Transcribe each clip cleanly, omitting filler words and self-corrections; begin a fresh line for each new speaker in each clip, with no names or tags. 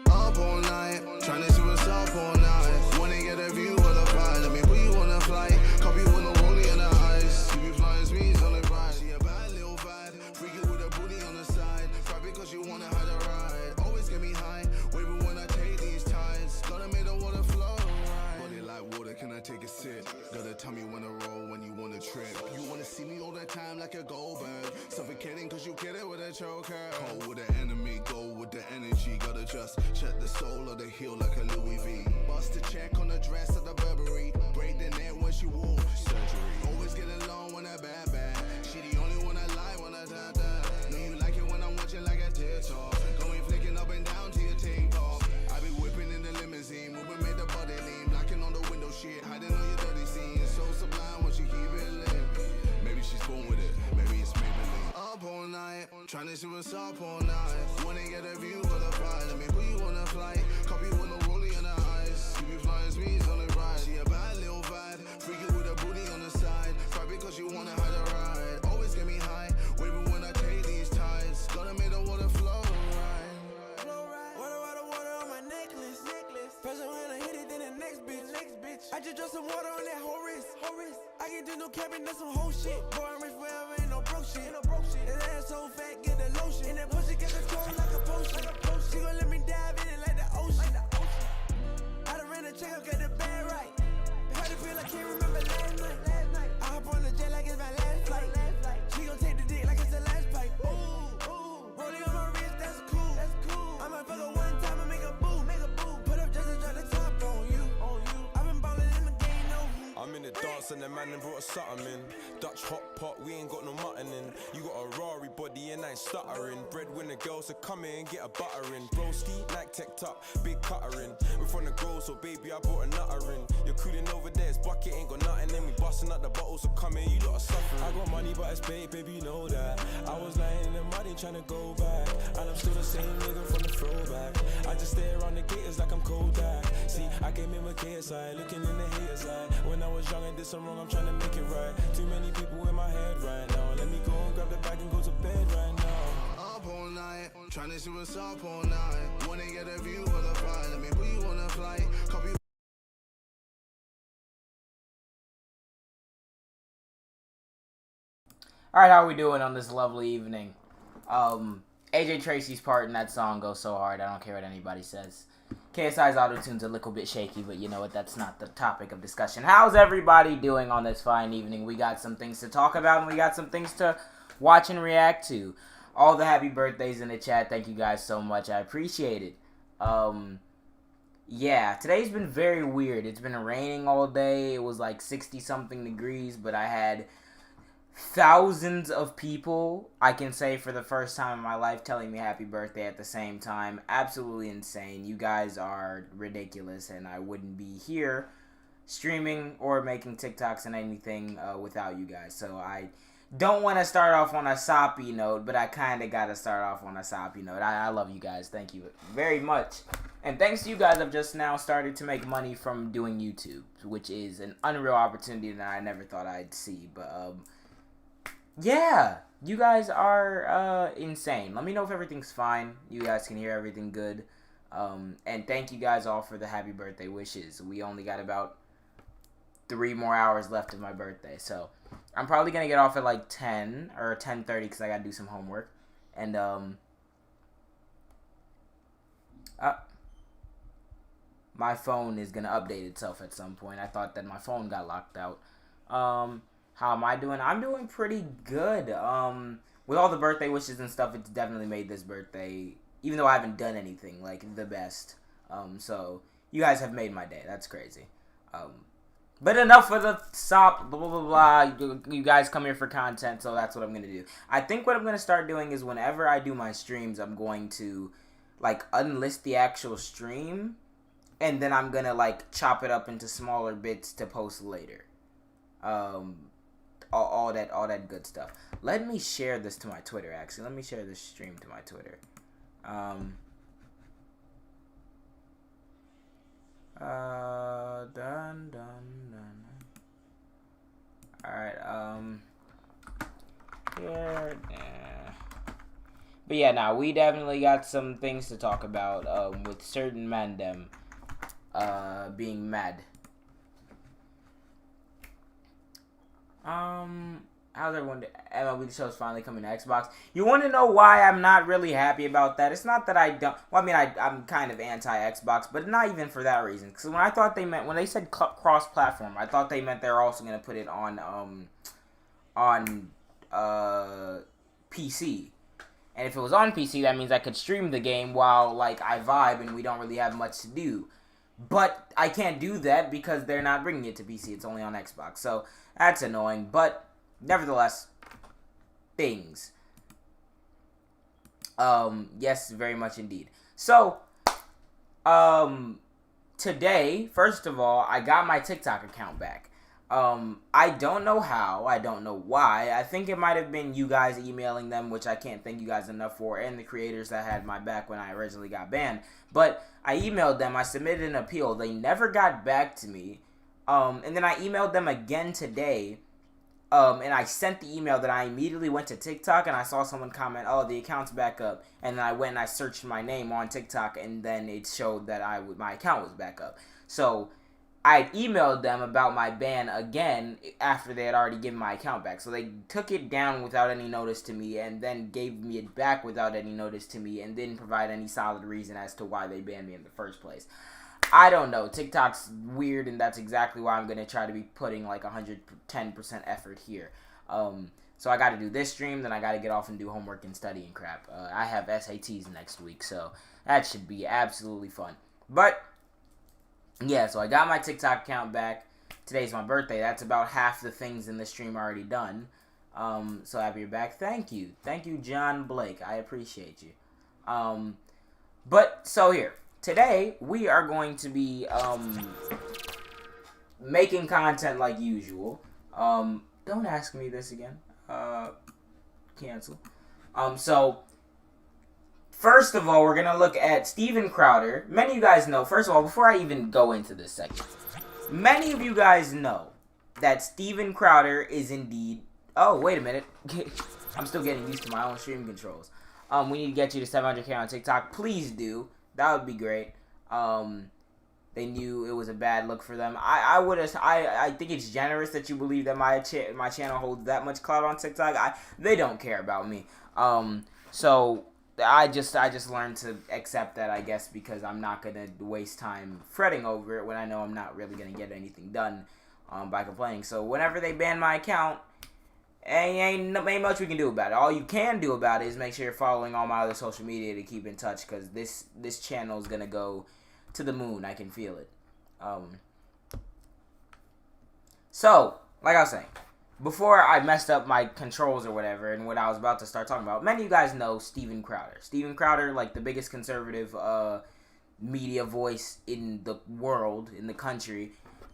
Up all night, trying to see what's up all night. Wanna get a view of the vibe, let me put you on a flight. Copy with no rolling in the eyes. You be flying speeds on the ride. See a bad little vibe, freaky with a booty on the side. Grab it cause you wanna have a ride. Always get me high, waving when I take these tides. Gotta make the water flow right. Body like water, can I take a sip? Gotta tell me when to roll, when you wanna trip. You wanna see me all the time like a Goldberg. Suffocating cause you get it with a choker. Cold with the enemy, go with the energy. Gotta just check the soul of the heel like a Louis V. Bust a check on the dress of the Burberry. Break the neck when she wore surgery. Always getting along when I bad. She the only one I like when I da. Know you like it when I'm watching like a TikTok. Going flicking up and down to your tank top. I be whipping in the limousine, moving made the body lean. Blocking on the window shit, hiding on your dirty scene. So sublime when she keep it lit. Maybe she's born with it, maybe it's Maybelline. Up all night, trying to see what's up all night. Wanna get a view of the vibe, let me put you on a flight. Copy with no rolling in the eyes. You be flying speeds on the ride. See a bad little vibe, freaky with a booty on the side. Grab it cause you wanna have a ride. Always get me high, waving when I take these tides. Gotta make the water flow right.
Water on my necklace. Pressure when I hit it, then the next bitch. I just drop some water on that whole wrist. I can do no capping, that's some whole shit. Boy, I'm rich forever, ain't no broke shit. That ass so fat, get the lotion. And that pussy get control like a potion. She gon' let me dive in it like the ocean. I done ran a check up, got the bag right. Had to feel I can't remember last night. I hop on the jet like it's my last flight. She gon' take the dick like it's the last pipe. Ooh, rolling on my wrist, that's cool. I might fuck her one time and make a boo. Put up just to drop the top on you. I've been ballin' in the game, no hoop.
I'm in the dance and the man done brought a something in. Dutch hot pot, we ain't got no mutton in. You got a Rari body and I ain't stuttering. Breadwinner girls, so come in and get a butter in. Broski, like tech top, big cutter in. We're from the grove, so baby, I brought a nutter in. You're cooling over there, it's bucket, ain't got nothing in. We busting up the bottles, so come in, you lot are suffering. I got money, but it's paid, baby, you know that. I was lying in the mud, ain't tryna go back. And I'm still the same nigga from the throwback. I just stay around the gators like I'm Kodak. See, I came in with KSI, looking in the haters' eye. When I was young and did some wrong, I'm tryna make it right. Too many people in my head right now. Let me go and grab the bag and go to bed right now.
Up all night, trying to see what's up all night. Wanna get a view of the vibe, let me put you on a flight. Copy.
Alright, how we doing on this lovely evening? AJ Tracy's part in that song goes so hard, I don't care what anybody says. KSI's auto-tune's a little bit shaky, but you know what, that's not the topic of discussion. How's everybody doing on this fine evening? We got some things to talk about, and we got some things to watch and react to. All the happy birthdays in the chat, thank you guys so much, I appreciate it. Yeah, today's been very weird. It's been raining all day, it was like 60-something degrees, but I had thousands of people, I can say for the first time in my life, telling me happy birthday at the same time. Absolutely insane. You guys are ridiculous, and I wouldn't be here streaming or making TikToks and anything without you guys. So I don't want to start off on a soppy note, but I kind of got to start off on a soppy note. I love you guys. Thank you very much. And thanks to you guys, I've just now started to make money from doing YouTube, which is an unreal opportunity that I never thought I'd see. But, yeah, you guys are insane. Let me know if everything's fine. You guys can hear everything good. And thank you guys all for the happy birthday wishes. We only got about 3 more hours left of my birthday. So I'm probably going to get off at like 10 or 10:30 because I got to do some homework. And my phone is going to update itself at some point. I thought that my phone got locked out. How am I doing? I'm doing pretty good. With all the birthday wishes and stuff, it's definitely made this birthday, even though I haven't done anything, like, the best. So, you guys have made my day. That's crazy. But enough for the sop, blah, blah, blah, blah. You guys come here for content, so that's what I'm going to do. I think what I'm going to start doing is whenever I do my streams, I'm going to, like, unlist the actual stream, and then I'm going to, like, chop it up into smaller bits to post later. All that good stuff. Let me share this to my Twitter, actually. Let me share this stream to my Twitter. But yeah, now we definitely got some things to talk about with certain mandem being mad. How's everyone? MLB The Show's finally coming to Xbox. You want to know why I'm not really happy about that? It's not that I don't. Well, I mean, I'm kind of anti-Xbox, but not even for that reason. Because when they said cross-platform, I thought they meant they're also gonna put it on PC. And if it was on PC, that means I could stream the game while like I vibe and we don't really have much to do. But I can't do that because they're not bringing it to PC. It's only on Xbox. So that's annoying. But nevertheless, things. Yes, very much indeed. So, today, first of all, I got my TikTok account back. I don't know how. I don't know why. I think it might have been you guys emailing them, which I can't thank you guys enough for, and the creators that had my back when I originally got banned. But I emailed them. I submitted an appeal. They never got back to me. And then I emailed them again today. And I sent the email that I immediately went to TikTok and I saw someone comment, "Oh, the account's back up." And then I went and I searched my name on TikTok and then it showed that my account was back up. So I emailed them about my ban again after they had already given my account back. So they took it down without any notice to me and then gave me it back without any notice to me and didn't provide any solid reason as to why they banned me in the first place. I don't know. TikTok's weird, and that's exactly why I'm going to try to be putting like 110% effort here. So I got to do this stream, then I got to get off and do homework and study and crap. I have SATs next week, so that should be absolutely fun. But yeah, so I got my TikTok account back. Today's my birthday. That's about half the things in the stream already done. So happy you're back. Thank you. Thank you, John Blake. I appreciate you. But so here. Today, we are going to be making content like usual. Don't ask me this again. Cancel. So, first of all, we're going to look at Steven Crowder. Many of you guys know, first of all, before I even go into this segment, many of you guys know that Steven Crowder is indeed... Oh, wait a minute. I'm still getting used to my own stream controls. We need to get you to 700k on TikTok. Please do. That would be great. They knew it was a bad look for them. I think it's generous that you believe that my channel holds that much clout on TikTok. They don't care about me. So I just learned to accept that, I guess, because I'm not gonna waste time fretting over it when I know I'm not really gonna get anything done by complaining. So whenever they ban my account, ain't much we can do about it. All you can do about it is make sure you're following all my other social media to keep in touch, because this channel is gonna go to the moon. I can feel it. So, like I was saying, before I messed up my controls or whatever, and what I was about to start talking about, many of you guys know Steven Crowder. Steven Crowder, like the biggest conservative media voice in the world, in the country.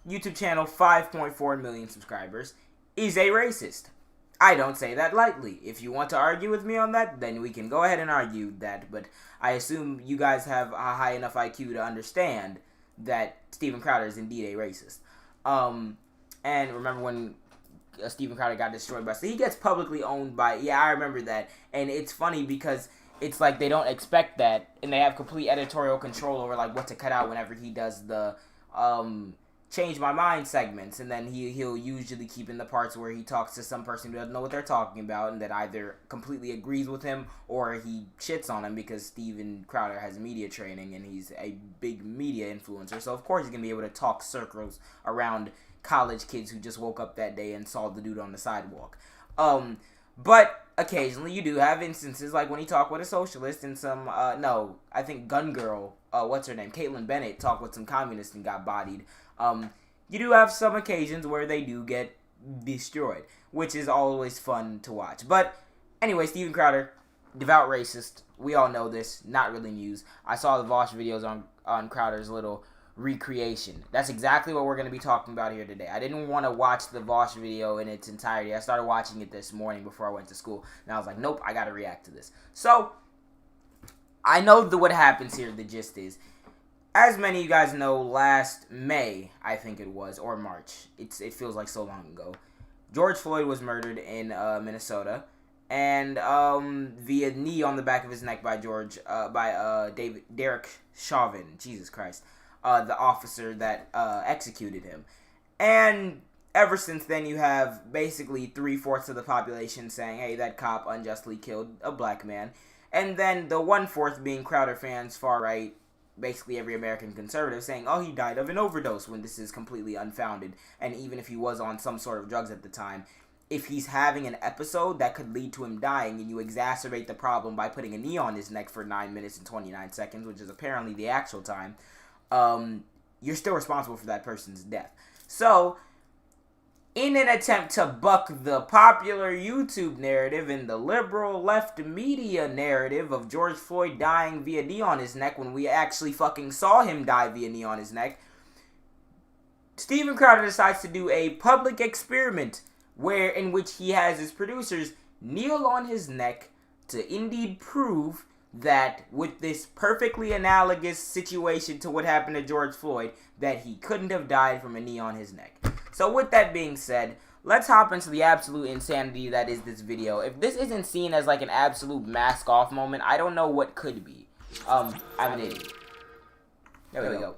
YouTube channel, 5.4 million subscribers, is a racist. I don't say that lightly. If you want to argue with me on that, then we can go ahead and argue that. But I assume you guys have a high enough IQ to understand that Steven Crowder is indeed a racist. And remember when Steven Crowder got destroyed by... So he gets publicly owned by... Yeah, I remember that. And it's funny because it's like they don't expect that. And they have complete editorial control over like what to cut out whenever he does the... change my mind segments, and then he'll usually keep in the parts where he talks to some person who doesn't know what they're talking about and that either completely agrees with him or he shits on him, because Steven Crowder has media training and he's a big media influencer, so of course he's gonna be able to talk circles around college kids who just woke up that day and saw the dude on the sidewalk. But occasionally you do have instances like when he talked with a socialist and some I think Gun Girl, what's her name, Caitlyn Bennett, talked with some communists and got bodied. You do have some occasions where they do get destroyed, which is always fun to watch. But anyway, Steven Crowder, devout racist. We all know this. Not really news. I saw the Vosh videos on Crowder's little recreation. That's exactly what we're going to be talking about here today. I didn't want to watch the Vosh video in its entirety. I started watching it this morning before I went to school, and I was like, nope, I got to react to this. So, I know what happens here. The gist is, as many of you guys know, last May, I think it was, or March, it feels like so long ago, George Floyd was murdered in Minnesota, and via knee on the back of his neck by Derek Chauvin. Jesus Christ, the officer that executed him. And ever since then, you have basically 3/4 of the population saying, "Hey, that cop unjustly killed a black man," and then the 1/4 being Crowder fans, far right. Basically every American conservative saying, "Oh, he died of an overdose," when this is completely unfounded. And even if he was on some sort of drugs at the time, if he's having an episode that could lead to him dying, and you exacerbate the problem by putting a knee on his neck for 9 minutes and 29 seconds, which is apparently the actual time, you're still responsible for that person's death. So, in an attempt to buck the popular YouTube narrative and the liberal left media narrative of George Floyd dying via knee on his neck when we actually fucking saw him die via knee on his neck, Steven Crowder decides to do a public experiment in which he has his producers kneel on his neck to indeed prove that with this perfectly analogous situation to what happened to George Floyd, that he couldn't have died from a knee on his neck. So with that being said, let's hop into the absolute insanity that is this video. If this isn't seen as like an absolute mask off moment, I don't know what could be. I'm an idiot. There we go.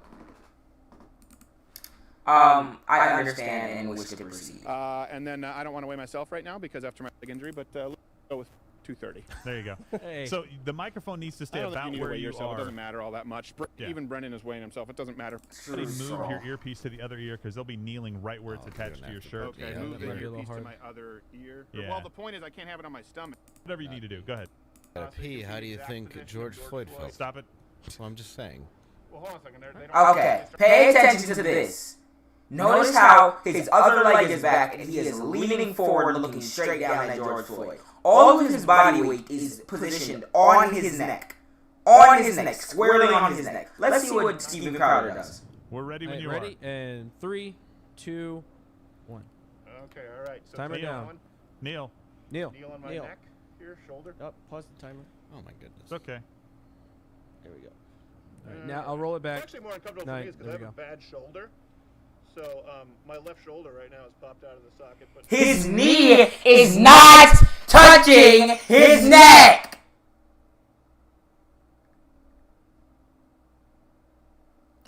I understand and wish to proceed.
And then I don't want to weigh myself right now because after my leg injury, but let's go with 230.
There you go.
Hey.
So the microphone needs to stay
I don't think
about
you need to
where
weigh
you
yourself.
are.
It doesn't matter all that much.
Yeah.
Even Brendan is weighing himself. It doesn't matter.
Move your earpiece to the other ear because they'll be kneeling right where it's attached to your shirt.
Okay,
Yeah,
move
that
the
might be a little
earpiece to
hard.
my other ear.
Yeah.
Well, the point is I can't have it on my stomach.
Whatever you need to do. Go ahead.
Gotta pee. How do you think George Floyd felt?
Stop it.
So I'm just saying.
Well, hold on a second. They don't
Okay, pay attention to this. Notice how his other leg is back and he is leaning forward looking straight down at George Floyd. All of his body weight is positioned on his neck. On his neck, squarely on his neck. Let's see what Steven Crowder does.
We're ready when
Hey,
you
ready? And 3, 2, 1.
Okay, all right. So
Timer
kneel
down.
on-
Neil.
Neil.
Kneel on my
Neil.
neck, here, shoulder.
Oh, pause the timer.
Oh my goodness.
It's okay.
There we go. All right, now I'll roll it
It's
back.
actually more uncomfortable
No,
for me because I
there
have
we
a bad shoulder. So my left shoulder right now is popped out of the socket. But
His knee is not touching his neck!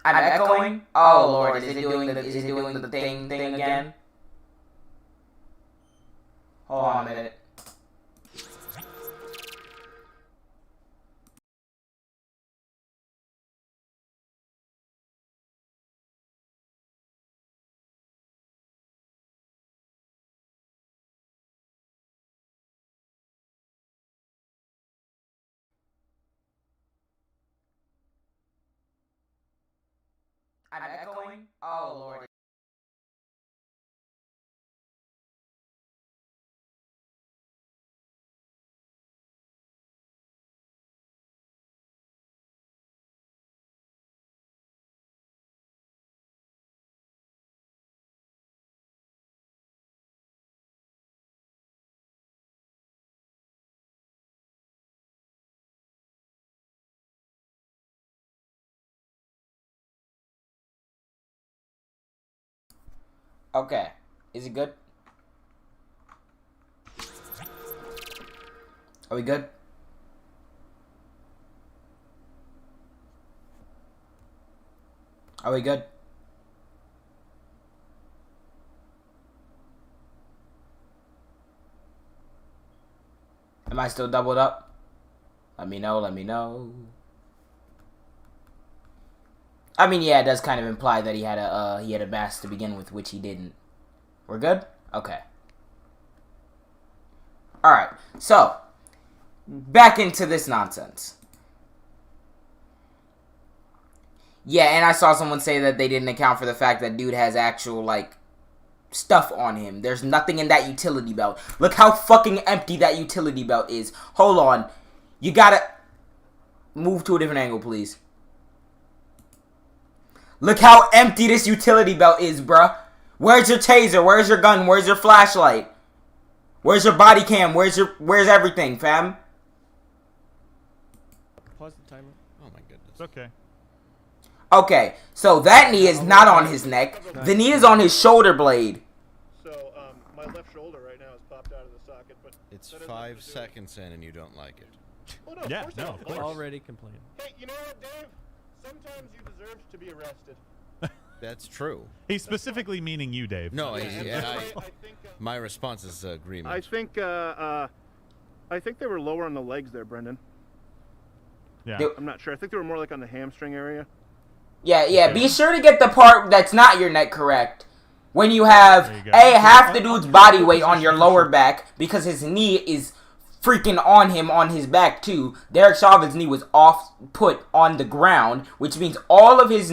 I'm echoing? Oh lord, is it doing the thing again? Hold on a minute. I'm echoing? Oh lord. Okay. Is it good? Are we good? Are we good? Am I still doubled up? Let me know, let me know. I mean, yeah, it does kind of imply that he had a mask to begin with, which he didn't. We're good? Okay. Alright, so, back into this nonsense. Yeah, and I saw someone say that they didn't account for the fact that dude has actual, like, stuff on him. There's nothing in that utility belt. Look how fucking empty that utility belt is. Hold on. You gotta move to a different angle, please. Look how empty this utility belt is, bruh. Where's your taser? Where's your gun? Where's your flashlight? Where's your body cam? Where's everything, fam?
Pause the timer.
Oh my goodness.
It's okay.
Okay, so that knee is not on his neck. The knee is on his shoulder blade.
so my left shoulder right now is popped out of the socket. But
It's 5 seconds in and you don't like it.
Oh, no,
Yeah,
of course I
no,
don't.
of course.
Already complaining.
Hey, you know what, Dave? Sometimes you deserve to be arrested.
That's true.
He's specifically meaning you, Dave.
No,
And
yeah,
that's why I think,
my response is agreement.
I think they were lower on the legs there, Brendan.
Yeah.
They-
I'm not sure. I think they were more like on the hamstring area.
Yeah. Be sure to get the part that's not your neck correct. When you have
There you go.
half the dude's body weight on your lower back because his knee is freaking on him on his back too. Derek Chauvin's knee was put on the ground, which means all of his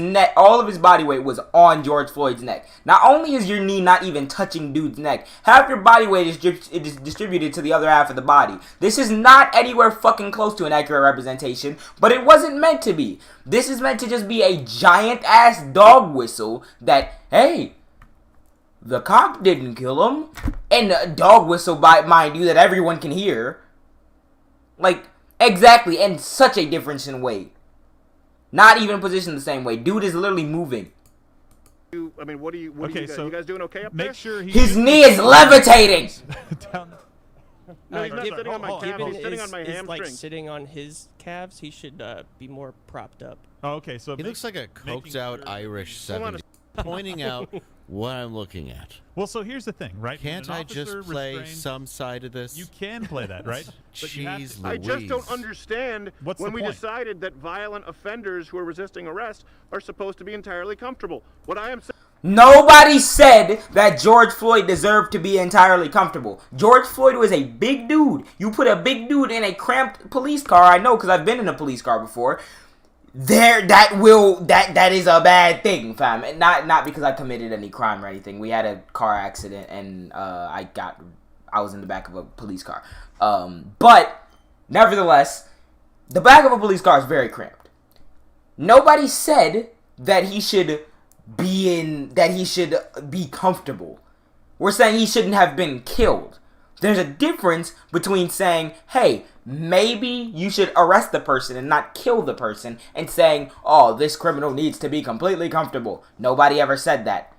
body weight was on George Floyd's neck. Not only is your knee not even touching dude's neck, half your body weight is distributed to the other half of the body. This is not anywhere fucking close to an accurate representation, but it wasn't meant to be. This is meant to just be a giant ass dog whistle that, hey, the cop didn't kill him. And a dog whistle, mind you, that everyone can hear. Like, exactly, and such a difference in weight. Not even positioned the same way. Dude is literally moving.
What do you
Okay,
guys,
so
you guys doing okay up there?
Make sure he
His knee is levitating!
down.
No, he's not
Given-
sitting on my
hold on,
calf.
hold
He's
on.
sitting on my
is like
hamstring.
sitting on his calves. He should be more propped up.
Oh, okay, so
He looks like a
making
coked out
sure-
Irish
Hold on
70s, pointing out what I'm looking at.
Well, so here's the thing, right? When
Can't
an
I just
officer
play
restrains-
some side of this?
You can play that, right? But you have
Jeez
to-
I just don't
Louise.
understand
What's
when
the
we
point?
decided that violent offenders who are resisting arrest are supposed to be entirely comfortable. What I am saying.
Nobody said that George Floyd deserved to be entirely comfortable. George Floyd was a big dude. You put a big dude in a cramped police car, I know because I've been in a police car before. That is a bad thing, fam. And not because I committed any crime or anything. We had a car accident and I was in the back of a police car. But nevertheless, the back of a police car is very cramped. Nobody said that he should be comfortable. We're saying he shouldn't have been killed. There's a difference between saying, hey, maybe you should arrest the person and not kill the person, and saying, oh, this criminal needs to be completely comfortable. Nobody ever said that.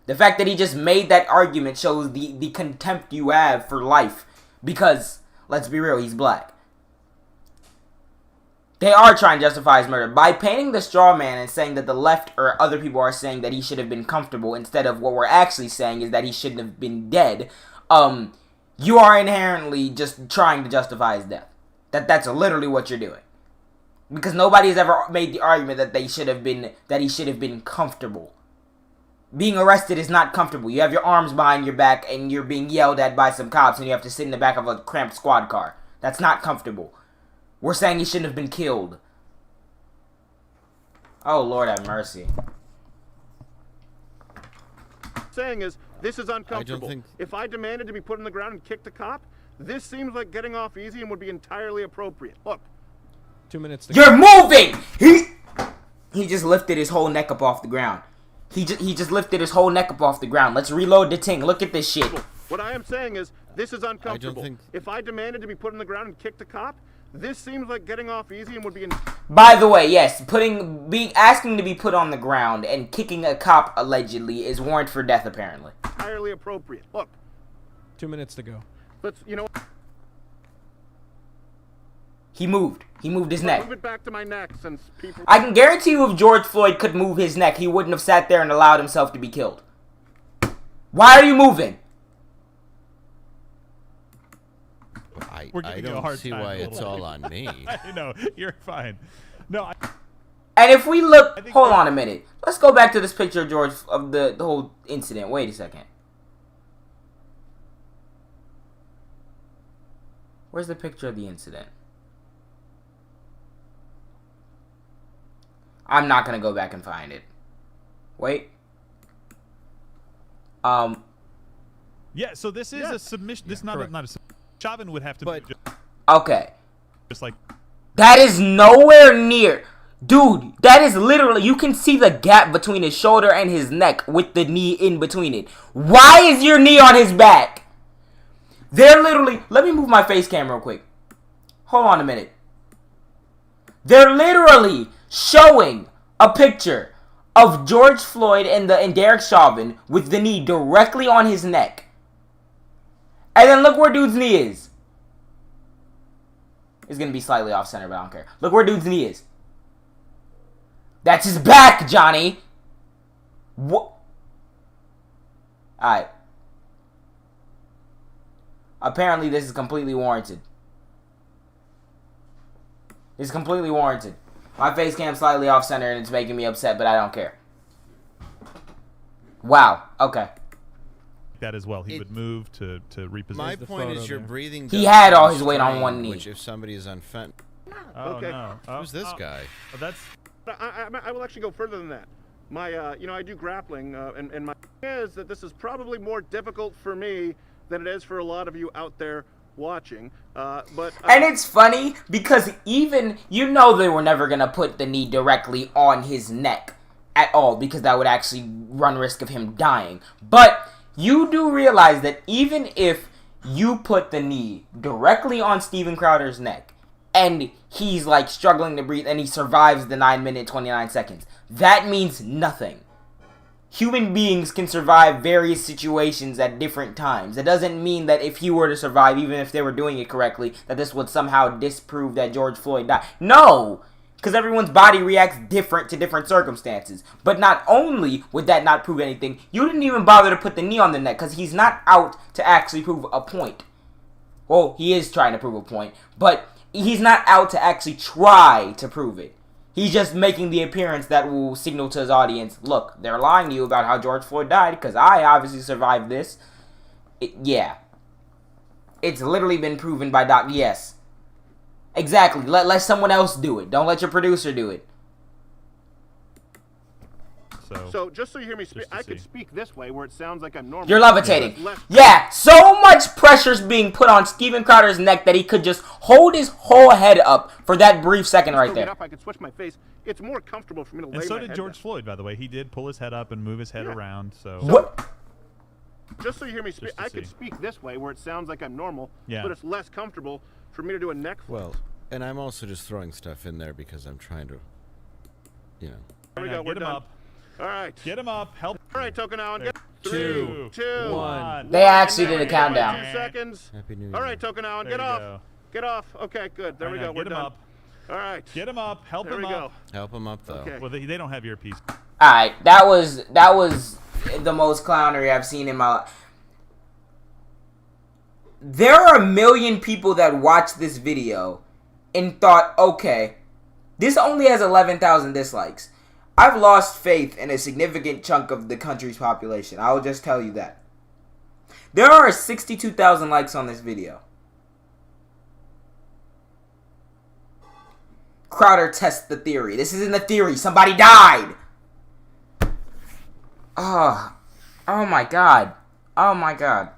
The fact that he just made that argument shows the contempt you have for life. Because, let's be real, he's black. They are trying to justify his murder. By painting the straw man and saying that the left or other people are saying that he should have been comfortable, instead of what we're actually saying is that he shouldn't have been dead, you are inherently just trying to justify his death. That's literally what you're doing. Because nobody has ever made the argument that he should have been comfortable. Being arrested is not comfortable. You have your arms behind your back and you're being yelled at by some cops and you have to sit in the back of a cramped squad car. That's not comfortable. We're saying he shouldn't have been killed. Oh, Lord have mercy.
Saying is, this is uncomfortable.
think-
If I demanded to be put on the ground and kicked a cop, this seems like getting off easy and would be entirely appropriate. Look,
2 minutes to go.
You're moving! He just lifted his whole neck up off the ground. He just lifted his whole neck up off the ground. Let's reload the ting. Look at this shit.
what I am saying is, this is uncomfortable.
think-
If I demanded to be put on the ground and kicked a cop, this seems like getting off easy and would be
By the way, yes, asking to be put on the ground and kicking a cop allegedly is warrant for death apparently.
entirely appropriate. Look,
2 minutes to go.
you know,
He moved. He moved his neck.
move it back to my neck since people.
I can guarantee you if George Floyd could move his neck, he wouldn't have sat there and allowed himself to be killed. Why are you moving?
We're
I
giving you a
don't
hard
see
time
why
a
it's
little
all on me.
I know, you're fine. No,
And if we look,
think
hold
that-
on a minute. Let's go back to this picture of George of the whole incident. Wait a second. Where's the picture of the incident? I'm not gonna go back and find it. Wait.
yeah. So this is a submission. This is not a submission. Chauvin would have to
But-
be
Okay.
just like
That is nowhere near. Dude, that is literally, you can see the gap between his shoulder and his neck with the knee in between it. Why is your knee on his back? They're literally, let me move my face cam real quick. Hold on a minute. They're literally showing a picture of George Floyd and Derek Chauvin with the knee directly on his neck. And then look where dude's knee is. It's going to be slightly off-center, but I don't care. Look where dude's knee is. That's his back, Johnny. What? Alright. Apparently, this is completely warranted. It's completely warranted. My face cam's slightly off-center, and it's making me upset, but I don't care. Wow. Okay.
That as well. He would move to reposition.
My point is you're breathing.
He had all his weight on one knee.
Which if somebody is on fent.
Oh,
Okay.
no.
Who's this guy?
Oh, that's...
I will actually go further than that. My, you know, I do grappling, and my is that this is probably more difficult for me than it is for a lot of you out there watching. And
it's funny because even you know they were never gonna put the knee directly on his neck at all because that would actually run risk of him dying. But you do realize that even if you put the knee directly on Steven Crowder's neck and he's like struggling to breathe and he survives the 9 minute 29 seconds, that means nothing. Human beings can survive various situations at different times. It doesn't mean that if he were to survive, even if they were doing it correctly, that this would somehow disprove that George Floyd died. No! Because everyone's body reacts different to different circumstances. But not only would that not prove anything, you didn't even bother to put the knee on the neck because he's not out to actually prove a point. Well, he is trying to prove a point, but he's not out to actually try to prove it. He's just making the appearance that will signal to his audience, look, they're lying to you about how George Floyd died because I obviously survived this. Yeah. It's literally been proven by Doc. Yes. Exactly. Let someone else do it. Don't let your producer do it.
So just so you hear me speak, I could speak this way where it sounds like I'm normal.
You're levitating. Yeah, so much pressure's being put on Steven Crowder's neck that he could just hold his whole head up for that brief second right there.
I could switch my face. It's more comfortable for me to lay
And so
my
did
head
George
down.
Floyd, by the way. He did pull his head up and move his head around. So
what?
Just so you hear me speak, I could speak this way where it sounds like I'm normal, but it's less comfortable for me to do a neck flip.
Well, and I'm also just throwing stuff in there because I'm trying to, you know.
There we go. We're
get him
done.
up.
All right.
Get him up. Help.
All right, Tokunawa. Get
2,
2,
1.
They actually did a countdown.
2 seconds.
Happy New Year.
All right, Tokunawa,
There
get
you
off.
go.
Get off. Okay, good. There we go. We're
Get him
done.
up.
All right.
Get him up. Help
There
him
we
up.
go.
Help him up though.
Okay.
Well, they don't have earpiece.
Alright, that was the most clownery I've seen in my life. There are 1 million people that watched this video and thought, okay, this only has 11,000 dislikes. I've lost faith in a significant chunk of the country's population. I will just tell you that. There are 62,000 likes on this video. Crowder tests the theory. This isn't a theory. Somebody died. Oh my god. Oh my god.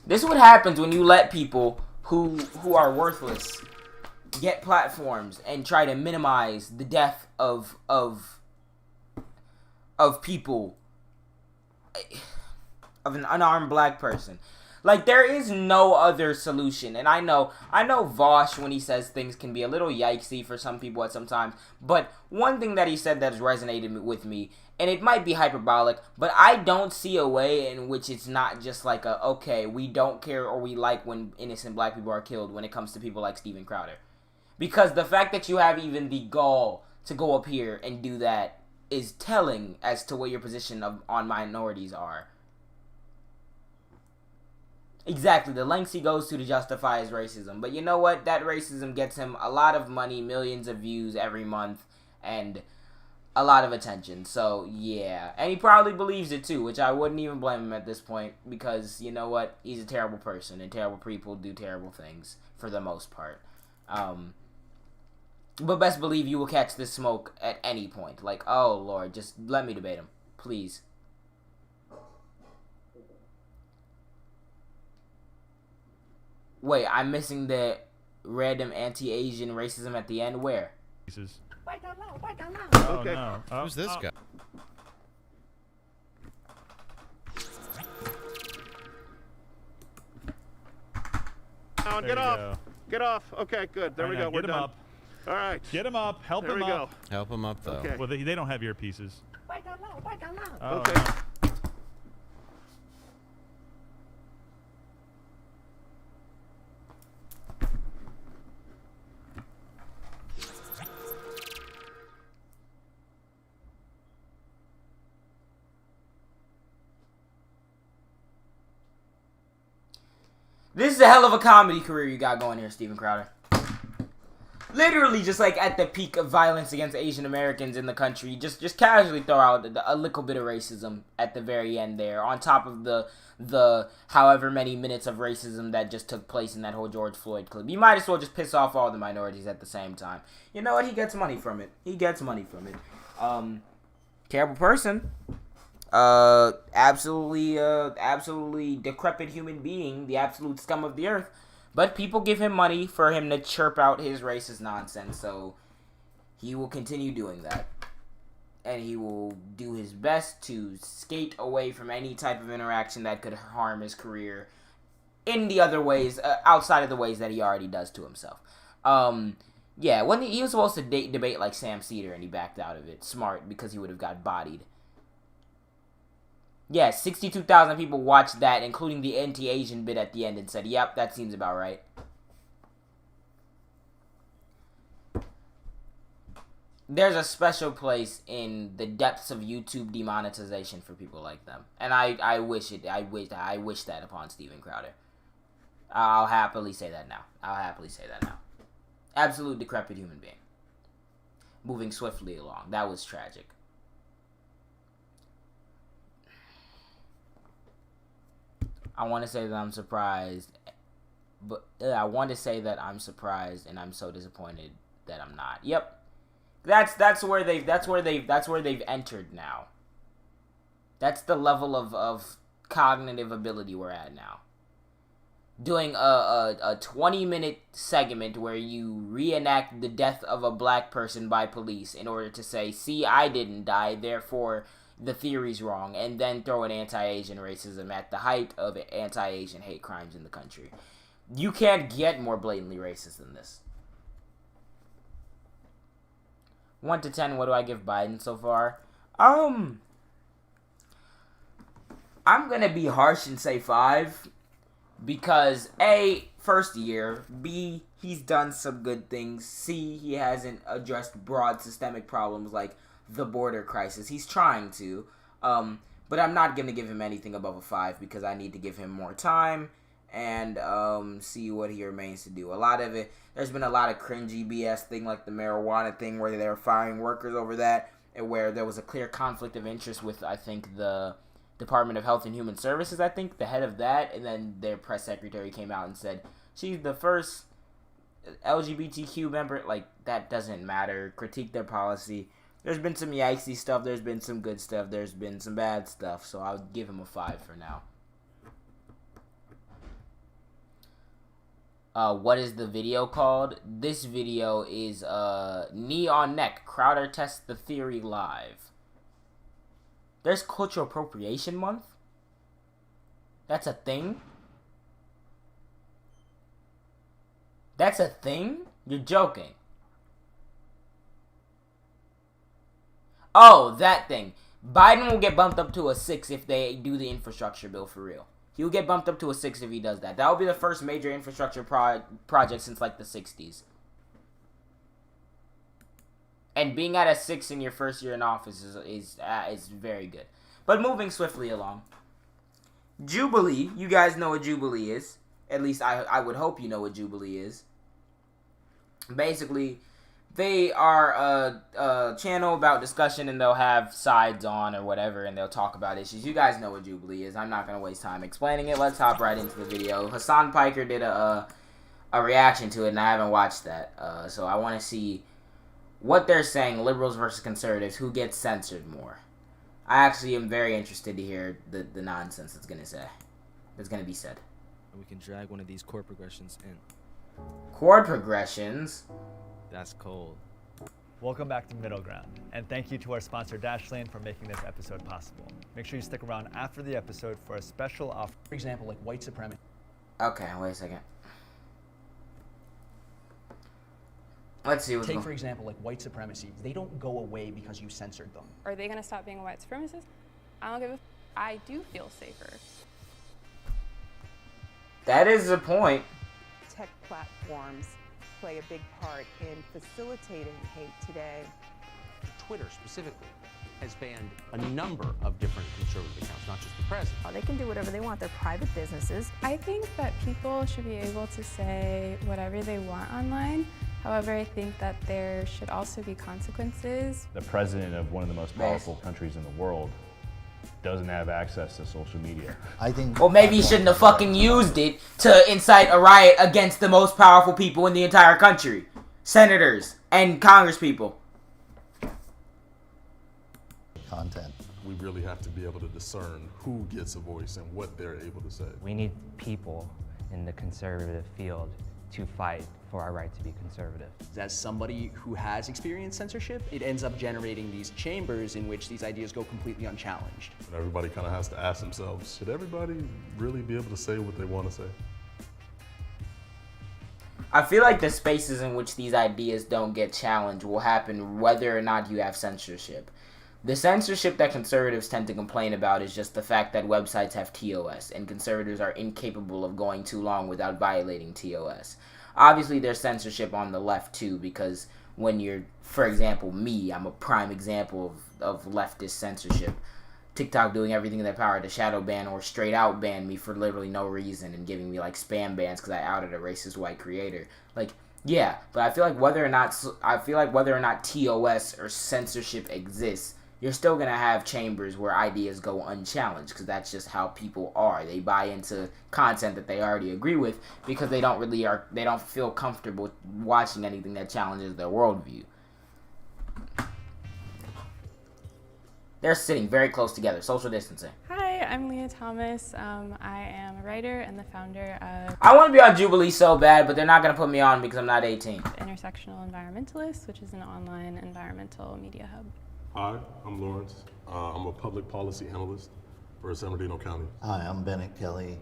This is what happens when you let people who are worthless get platforms and try to minimize the death of people, of an unarmed black person. Like, there is no other solution. And I know Vosh, when he says things, can be a little yikesy for some people at some times. But one thing that he said that has resonated with me, and it might be hyperbolic, but I don't see a way in which it's not just like a, okay, we don't care or we like when innocent black people are killed when it comes to people like Steven Crowder. Because the fact that you have even the gall to go up here and do that is telling as to what your position on minorities are. Exactly, the lengths he goes to justify his racism. But you know what? That racism gets him a lot of money, millions of views every month, and a lot of attention. So, yeah. And he probably believes it too, which I wouldn't even blame him at this point. Because, you know what? He's a terrible person, and terrible people do terrible things, for the most part. But best believe you will catch this smoke at any point. Like, oh, Lord, just let me debate him. Please. Wait, I'm missing the random anti-Asian racism at the end. Where?
Oh,
Okay.
no. Oh,
Who's this guy?
Now,
There
get
you
off.
go.
Get off. Okay, good. There
All
we
right,
go.
now
We're
get him
done.
up.
All right.
Get him up. Help
There
him
we go.
up.
Help him up though.
Okay.
Well, they don't have earpieces. Oh,
Okay.
no.
This is a hell of a comedy career you got going here, Steven Crowder. Literally just like at the peak of violence against Asian Americans in the country, just casually throw out a little bit of racism at the very end there, on top of the however many minutes of racism that just took place in that whole George Floyd clip. You might as well just piss off all the minorities at the same time. You know what? He gets money from it. Terrible person. Absolutely decrepit human being, the absolute scum of the earth. But people give him money for him to chirp out his racist nonsense, so he will continue doing that. And he will do his best to skate away from any type of interaction that could harm his career in the other ways, outside of the ways that he already does to himself. Yeah, when he was supposed to debate like Sam Cedar and he backed out of it. Smart, because he would have got bodied. Yeah, 62,000 people watched that, including the anti-Asian bit at the end, and said, yep, that seems about right. There's a special place in the depths of YouTube demonetization for people like them. And I wish that upon Steven Crowder. I'll happily say that now. Absolute decrepit human being. Moving swiftly along. That was tragic. I want to say that I'm surprised, but I want to say that I'm surprised and I'm so disappointed that I'm not. Yep, that's where they've entered now. That's the level of cognitive ability we're at now. Doing a 20-minute segment where you reenact the death of a black person by police in order to say, see, I didn't die, therefore the theory's wrong, and then throw in anti-Asian racism at the height of anti-Asian hate crimes in the country. You can't get more blatantly racist than this. 1 to 10, what do I give Biden so far? I'm gonna be harsh and say 5, because A, first year, B, he's done some good things, C, he hasn't addressed broad systemic problems like the border crisis. He's trying to, but I'm not gonna give him anything above a 5 because I need to give him more time and see what he remains to do. A lot of it, there's been a lot of cringy BS thing like the marijuana thing where they were firing workers over that, and where there was a clear conflict of interest with, I think, the Department of Health and Human Services, I think, the head of that, and then their press secretary came out and said she's the first LGBTQ member. Like, that doesn't matter. Critique their policy. There's been some yikesy stuff, there's been some good stuff, there's been some bad stuff, so I'll give him a 5 for now. What is the video called? This video is Knee on Neck, Crowder tests the theory live. There's Cultural Appropriation Month? That's a thing? That's a thing? You're joking. Oh, that thing. Biden will get bumped up to a 6 if they do the infrastructure bill for real. He'll get bumped up to a 6 if he does that. That will be the first major infrastructure project since like the 60s. And being at a 6 in your first year in office is very good. But moving swiftly along. Jubilee. You guys know what Jubilee is. At least I would hope you know what Jubilee is. Basically, they are a channel about discussion, and they'll have sides on or whatever, and they'll talk about issues. You guys know what Jubilee is. I'm not going to waste time explaining it. Let's hop right into the video. Hassan Piker did a reaction to it, and I haven't watched that. So I want to see what they're saying, liberals versus conservatives, who gets censored more. I actually am very interested to hear the nonsense that's going to be said.
We can drag one of these chord progressions in.
Chord progressions?
That's cold.
Welcome back to Middle Ground, and thank you to our sponsor Dashlane for making this episode possible. Make sure you stick around after the episode for a special offer.
For example, like white supremacy.
Okay, wait a second. Let's see what's
Take, for example, like white supremacy. They don't go away because you censored them.
Are they going to stop being a white supremacist? I don't give a I do feel safer.
That is the point.
Tech platforms play a big part in facilitating hate today. Twitter specifically has banned a number of different conservative accounts, not just the president.
They can do whatever they want. They're private businesses.
I think that people should be able to say whatever they want online. However, I think that there should also be consequences.
The president of one of the most powerful countries in the world doesn't have access to social media.
I think.
Well, maybe he shouldn't have fucking used it to incite a riot against the most powerful people in the entire country. Senators and congresspeople.
Content. We really have to be able to discern who gets a voice and what they're able to say.
We need people in the conservative field to fight for our right to be conservative.
As somebody who has experienced censorship, it ends up generating these chambers in which these ideas go completely unchallenged.
And everybody kind of has to ask themselves, should everybody really be able to say what they want to say?
I feel like the spaces in which these ideas don't get challenged will happen whether or not you have censorship. The censorship that conservatives tend to complain about is just the fact that websites have TOS, and conservatives are incapable of going too long without violating TOS. Obviously, there's censorship on the left, too, because when you're, for example, me, I'm a prime example of leftist censorship. TikTok doing everything in their power to shadow ban or straight out ban me for literally no reason and giving me, like, spam bans because I outed a racist white creator. Like, yeah, but I feel like whether or not TOS or censorship exists, you're still going to have chambers where ideas go unchallenged because that's just how people are. They buy into content that they already agree with because they don't feel comfortable watching anything that challenges their worldview. They're sitting very close together, social distancing.
Hi, I'm Leah Thomas. I am a writer and the founder of
I want to be on Jubilee so bad, but they're not going to put me on because I'm not 18.
Intersectional Environmentalist, which is an online environmental media hub.
Hi, I'm Lawrence. I'm a public policy analyst for San Bernardino County.
Hi, I'm Bennett Kelly.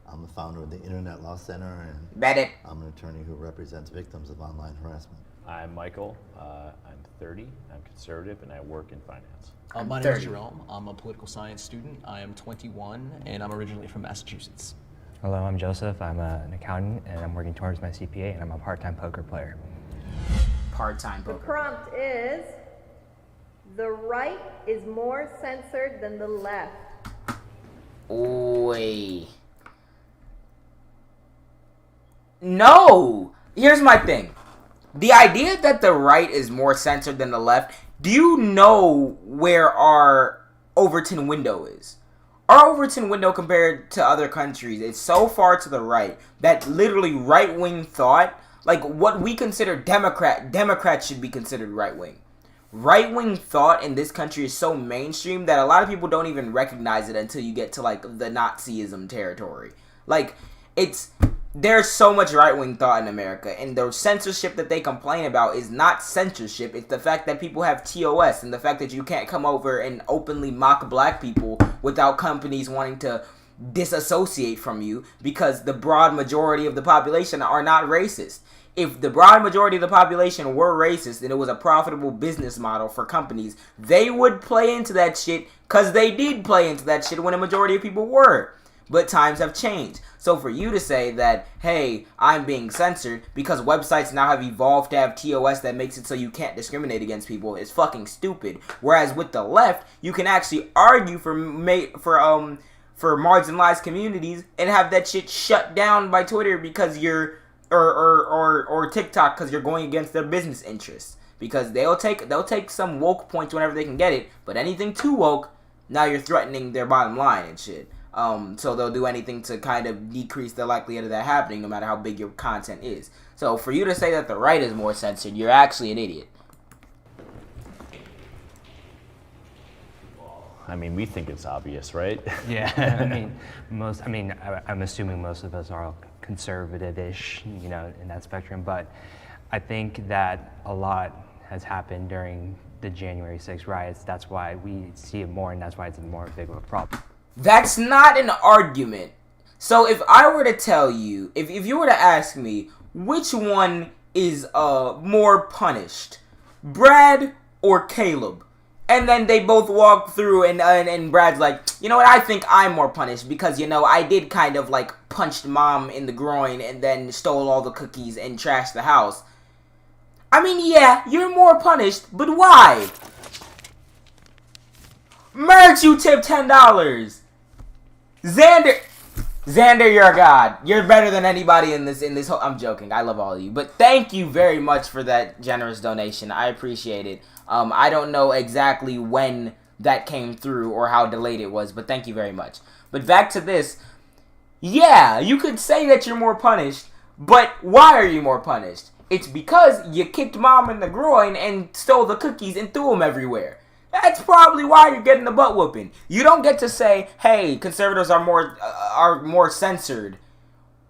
I'm the founder of the Internet Law Center, and
Bennett.
I'm an attorney who represents victims of online harassment.
I'm Michael. I'm 30. I'm conservative, and I work in finance.
My name is Jerome. I'm a political science student. I am 21, and I'm originally from Massachusetts.
Hello, I'm Joseph. I'm an accountant, and I'm working towards my CPA, and I'm a part-time poker player.
Part-time poker.
The prompt is, the right is more censored than the left.
Oi. No! Here's my thing. The idea that the right is more censored than the left, do you know where our Overton window is? Our Overton window compared to other countries is so far to the right that literally right-wing thought, like what we consider Democrats should be considered right-wing. Right-wing thought in this country is so mainstream that a lot of people don't even recognize it until you get to, like, the Nazism territory. Like, there's so much right-wing thought in America, and the censorship that they complain about is not censorship. It's the fact that people have TOS, and the fact that you can't come over and openly mock black people without companies wanting to disassociate from you because the broad majority of the population are not racist. If the broad majority of the population were racist and it was a profitable business model for companies, they would play into that shit because they did play into that shit when a majority of people were. But times have changed. So for you to say that, hey, I'm being censored because websites now have evolved to have TOS that makes it so you can't discriminate against people is fucking stupid. Whereas with the left, you can actually argue for marginalized communities and have that shit shut down by Twitter because you're or TikTok because you're going against their business interests. Because they'll take some woke points whenever they can get it, but anything too woke, now you're threatening their bottom line and shit. So they'll do anything to kind of decrease the likelihood of that happening, no matter how big your content is. So for you to say that the right is more censored, you're actually an idiot.
I mean, we think it's obvious, right?
Yeah, I'm assuming most of us are conservative-ish, in that spectrum, but I think that a lot has happened during the January 6th riots. That's why we see it more, and that's why it's more big of a problem.
That's not an argument. So if I were to tell you, if you were to ask me, which one is more punished, Brad or Caleb? And then they both walk through and Brad's like, you know what, I think I'm more punished because, I did kind of like punched mom in the groin and then stole all the cookies and trashed the house. I mean, yeah, you're more punished, but why? Merch, you tip $10. Xander, you're a god. You're better than anybody in this whole... I'm joking. I love all of you. But thank you very much for that generous donation. I appreciate it. I don't know exactly when that came through or how delayed it was, but thank you very much. But back to this. Yeah, you could say that you're more punished, but why are you more punished? It's because you kicked mom in the groin and stole the cookies and threw them everywhere. That's probably why you're getting the butt whooping. You don't get to say, hey, conservatives are more censored,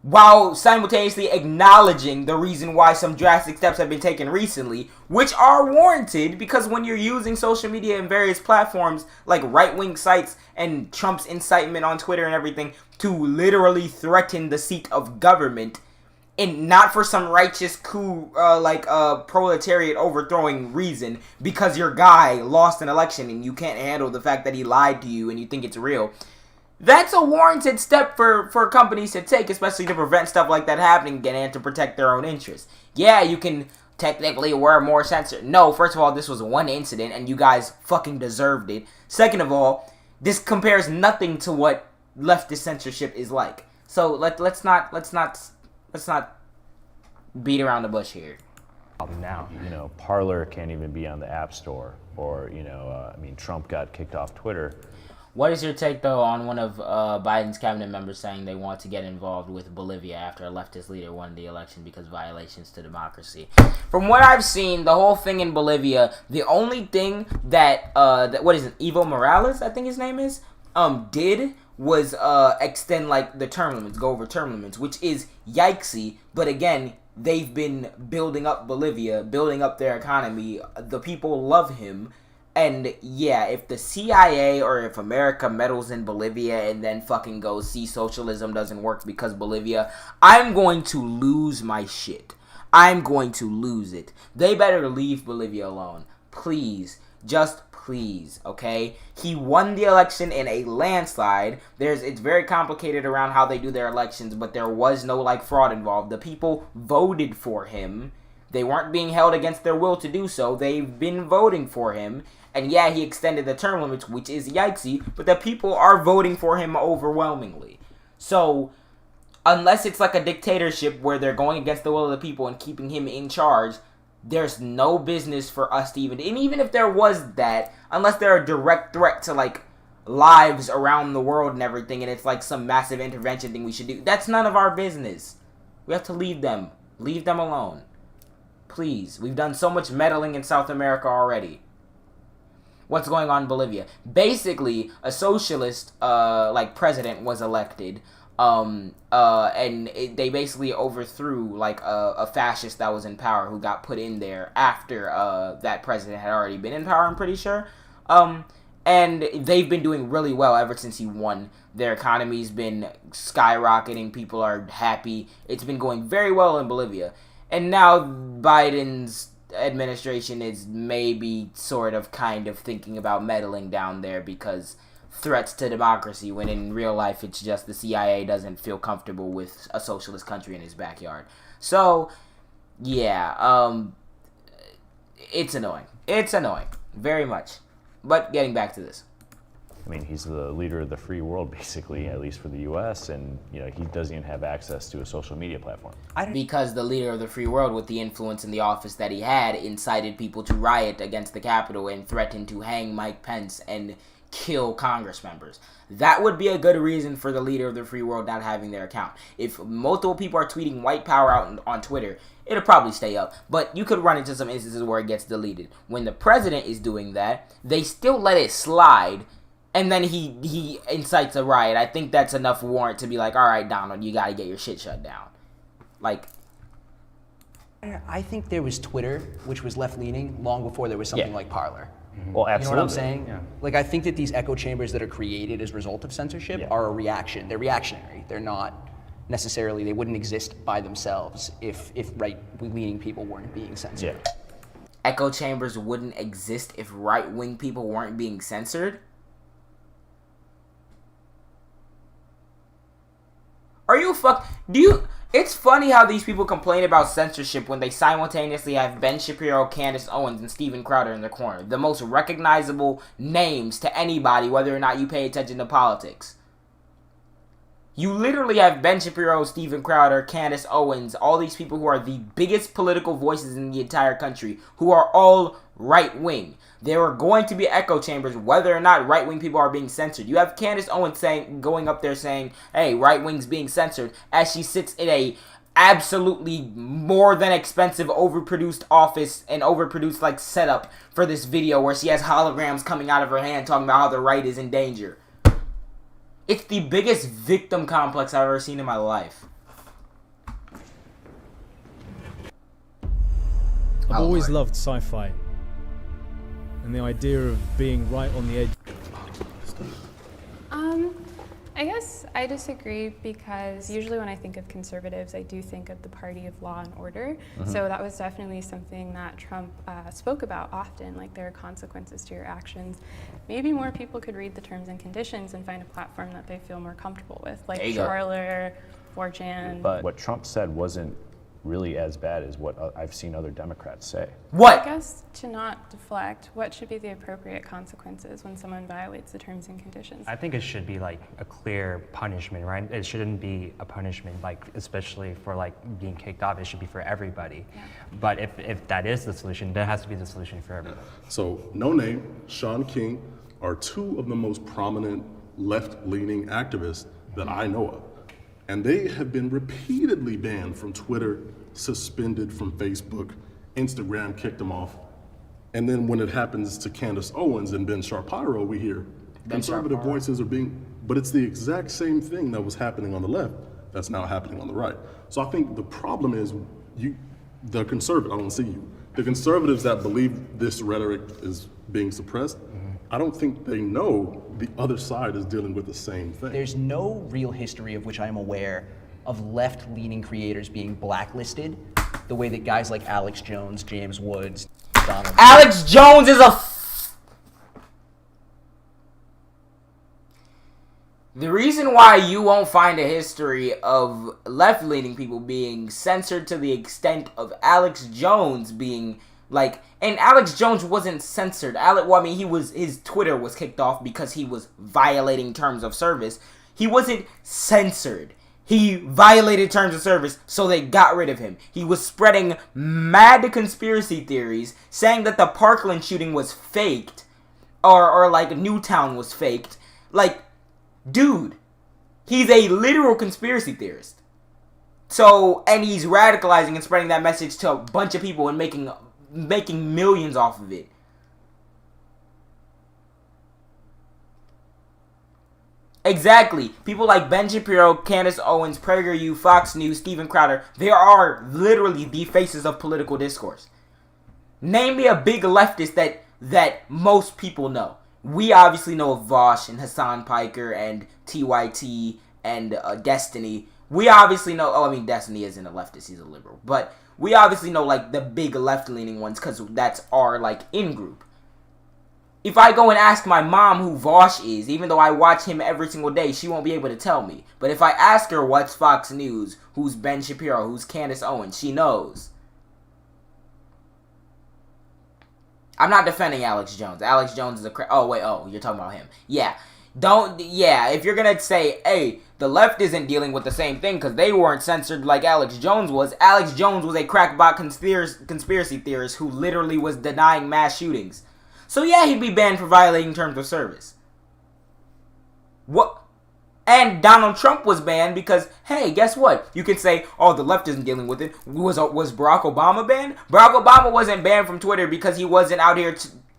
while simultaneously acknowledging the reason why some drastic steps have been taken recently, which are warranted, because when you're using social media and various platforms like right-wing sites and Trump's incitement on Twitter and everything to literally threaten the seat of government, and not for some righteous coup, proletariat overthrowing reason, because your guy lost an election and you can't handle the fact that he lied to you and you think it's real. That's a warranted step for companies to take, especially to prevent stuff like that happening again and to protect their own interests. Yeah, you can technically wear more censored. No, first of all, this was one incident and you guys fucking deserved it. Second of all, this compares nothing to what leftist censorship is like. So let's not beat around the bush here.
Now, Parler can't even be on the App Store, or Trump got kicked off Twitter.
What is your take, though, on one of Biden's cabinet members saying they want to get involved with Bolivia after a leftist leader won the election because violations to democracy? From what I've seen, the whole thing in Bolivia, the only thing that Evo Morales, I think his name is, did was extend the term limits, go over term limits, which is yikesy. But again, they've been building up Bolivia, building up their economy. The people love him. And yeah, if the CIA or if America meddles in Bolivia and then fucking goes, see, socialism doesn't work because Bolivia, I'm going to lose my shit. I'm going to lose it. They better leave Bolivia alone. Please. Just please, okay? He won the election in a landslide. It's very complicated around how they do their elections, but there was no fraud involved. The people voted for him. They weren't being held against their will to do so. They've been voting for him. And yeah, he extended the term limits, which is yikesy, but the people are voting for him overwhelmingly. So, unless it's like a dictatorship where they're going against the will of the people and keeping him in charge, there's no business for us to even... And even if there was that, unless they're a direct threat to, lives around the world and everything, and it's some massive intervention thing we should do, that's none of our business. We have to leave them. Leave them alone. Please. We've done so much meddling in South America already. What's going on in Bolivia? Basically, a socialist, president was elected, and they basically overthrew, a fascist that was in power who got put in there after, that president had already been in power, I'm pretty sure. And they've been doing really well ever since he won. Their economy's been skyrocketing, people are happy. It's been going very well in Bolivia. And now Biden's administration is maybe sort of kind of thinking about meddling down there because threats to democracy, when in real life it's just the CIA doesn't feel comfortable with a socialist country in his backyard. So yeah, it's annoying. It's annoying very much. But getting back to this,
he's the leader of the free world, basically, at least for the U.S., and he doesn't even have access to a social media platform.
Because the leader of the free world, with the influence in the office that he had, incited people to riot against the Capitol and threatened to hang Mike Pence and kill Congress members. That would be a good reason for the leader of the free world not having their account. If multiple people are tweeting white power out on Twitter, it'll probably stay up. But you could run into some instances where it gets deleted. When the president is doing that, they still let it slide, and then he incites a riot. I think that's enough warrant to be like, all right, Donald, you got to get your shit shut down.
I think there was Twitter, which was left-leaning, long before there was something like Parler.
Well, absolutely.
You know what I'm saying? Yeah. I think that these echo chambers that are created as a result of censorship are a reaction. They're reactionary. They're not necessarily, they wouldn't exist by themselves if right-leaning people weren't being censored.
Yeah. Echo chambers wouldn't exist if right-wing people weren't being censored? Are you It's funny how these people complain about censorship when they simultaneously have Ben Shapiro, Candace Owens, and Steven Crowder in the corner. The most recognizable names to anybody, whether or not you pay attention to politics. You literally have Ben Shapiro, Steven Crowder, Candace Owens, all these people who are the biggest political voices in the entire country, who are all right-wing. There are going to be echo chambers whether or not right-wing people are being censored. You have Candace Owens going up there saying, hey, right-wing's being censored, as she sits in a absolutely more than expensive overproduced office and overproduced like setup for this video where she has holograms coming out of her hand talking about how the right is in danger. It's the biggest victim complex I've ever seen in my life.
I've always loved sci-fi. And the idea of being right on the edge.
I guess I disagree because usually when I think of conservatives, I do think of the party of law and order. So that was definitely something that Trump spoke about often, like there are consequences to your actions. Maybe more people could read the terms and conditions and find a platform that they feel more comfortable with, like Parler, 4chan.
But what Trump said wasn't really as bad as what I've seen other Democrats say.
I guess to not deflect, what should be the appropriate consequences when someone violates the terms and conditions?
I think it should be like a clear punishment, right? It shouldn't be a punishment, like especially for like being kicked off. It should be for everybody. Yeah. But if that is the solution, that has to be the solution for everybody.
So No Name, Sean King are two of the most prominent left-leaning activists that I know of. And they have been repeatedly banned from Twitter, suspended from Facebook, Instagram kicked them off. And then when it happens to Candace Owens and Ben Shapiro, we hear conservative voices are being, but it's the exact same thing that was happening on the left that's now happening on the right. So I think the problem is the conservative, I don't see you, the conservatives that believe this rhetoric is being suppressed, I don't think they know the other side is dealing with the same thing.
There's no real history of which I am aware of left-leaning creators being blacklisted the way that guys like Alex Jones, James Woods, Donald
Alex Jones is The reason why you won't find a history of left-leaning people being censored to the extent of Alex Jones being and Alex Jones wasn't censored. His Twitter was kicked off because he was violating terms of service. He wasn't censored. He violated terms of service, so they got rid of him. He was spreading mad conspiracy theories, saying that the Parkland shooting was faked, or Newtown was faked. Dude, he's a literal conspiracy theorist. So, and he's radicalizing and spreading that message to a bunch of people and making millions off of it. Exactly. People like Ben Shapiro, Candace Owens, PragerU, Fox News, Steven Crowder, they are literally the faces of political discourse. Name me a big leftist that most people know. We obviously know of Vosh and Hassan Piker and TYT and Destiny. We obviously know, Destiny isn't a leftist, he's a liberal. But we obviously know, the big left-leaning ones because that's our, in-group. If I go and ask my mom who Vosh is, even though I watch him every single day, she won't be able to tell me. But if I ask her what's Fox News, who's Ben Shapiro, who's Candace Owens, she knows. I'm not defending Alex Jones. Alex Jones is a you're talking about him. If you're gonna say, hey, the left isn't dealing with the same thing because they weren't censored like Alex Jones was. Alex Jones was a crackpot conspiracy theorist who literally was denying mass shootings. So yeah, he'd be banned for violating terms of service. What? And Donald Trump was banned because, hey, guess what? You can say, oh, the left isn't dealing with it. Was Barack Obama banned? Barack Obama wasn't banned from Twitter because he wasn't out here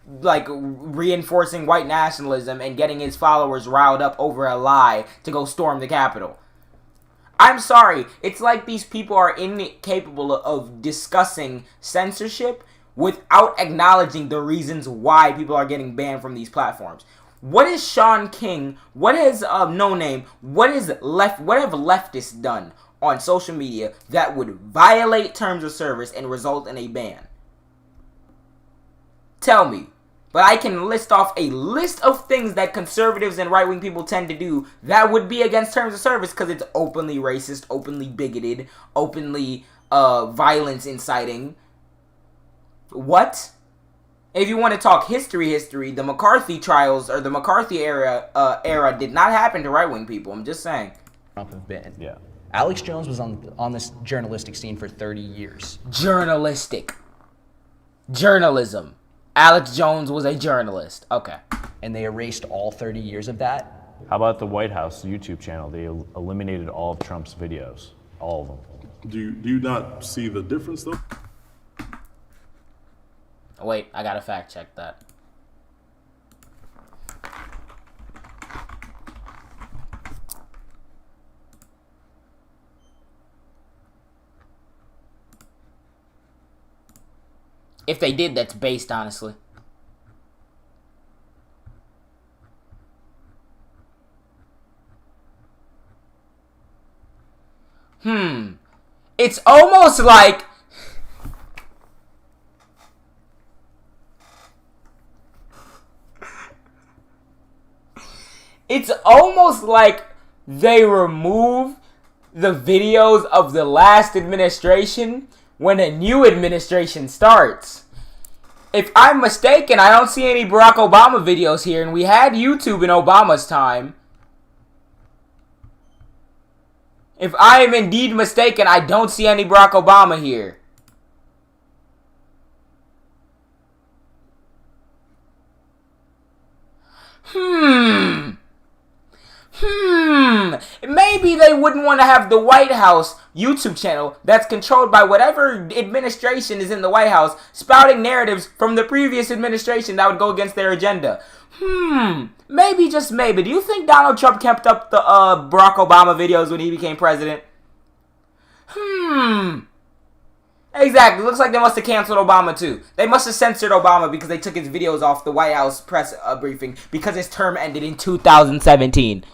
reinforcing white nationalism and getting his followers riled up over a lie to go storm the Capitol. I'm sorry. It's like these people are incapable of discussing censorship without acknowledging the reasons why people are getting banned from these platforms. What is Sean King? What is No Name? What have leftists done on social media that would violate terms of service and result in a ban? Tell me. But I can list off a list of things that conservatives and right-wing people tend to do that would be against terms of service because it's openly racist, openly bigoted, openly violence inciting. What? If you want to talk history, the McCarthy trials or the McCarthy era did not happen to right-wing people. I'm just saying.
Trump have been.
Yeah.
Alex Jones was on this journalistic scene for 30 years.
Journalism. Alex Jones was a journalist. Okay.
And they erased all 30 years of that.
How about the White House YouTube channel? They eliminated all of Trump's videos. All of them.
Do you not see the difference, though?
Wait, I gotta fact check that. If they did, that's based, honestly. It's almost like... It's almost like they remove the videos of the last administration when a new administration starts. If I'm mistaken, I don't see any Barack Obama videos here, and we had YouTube in Obama's time. If I am indeed mistaken, I don't see any Barack Obama here. Maybe they wouldn't want to have the White House YouTube channel that's controlled by whatever administration is in the White House spouting narratives from the previous administration that would go against their agenda. Maybe, just maybe. Do you think Donald Trump kept up the Barack Obama videos when he became president? Exactly. Looks like they must have canceled Obama too. They must have censored Obama because they took his videos off the White House press briefing because his term ended in 2017.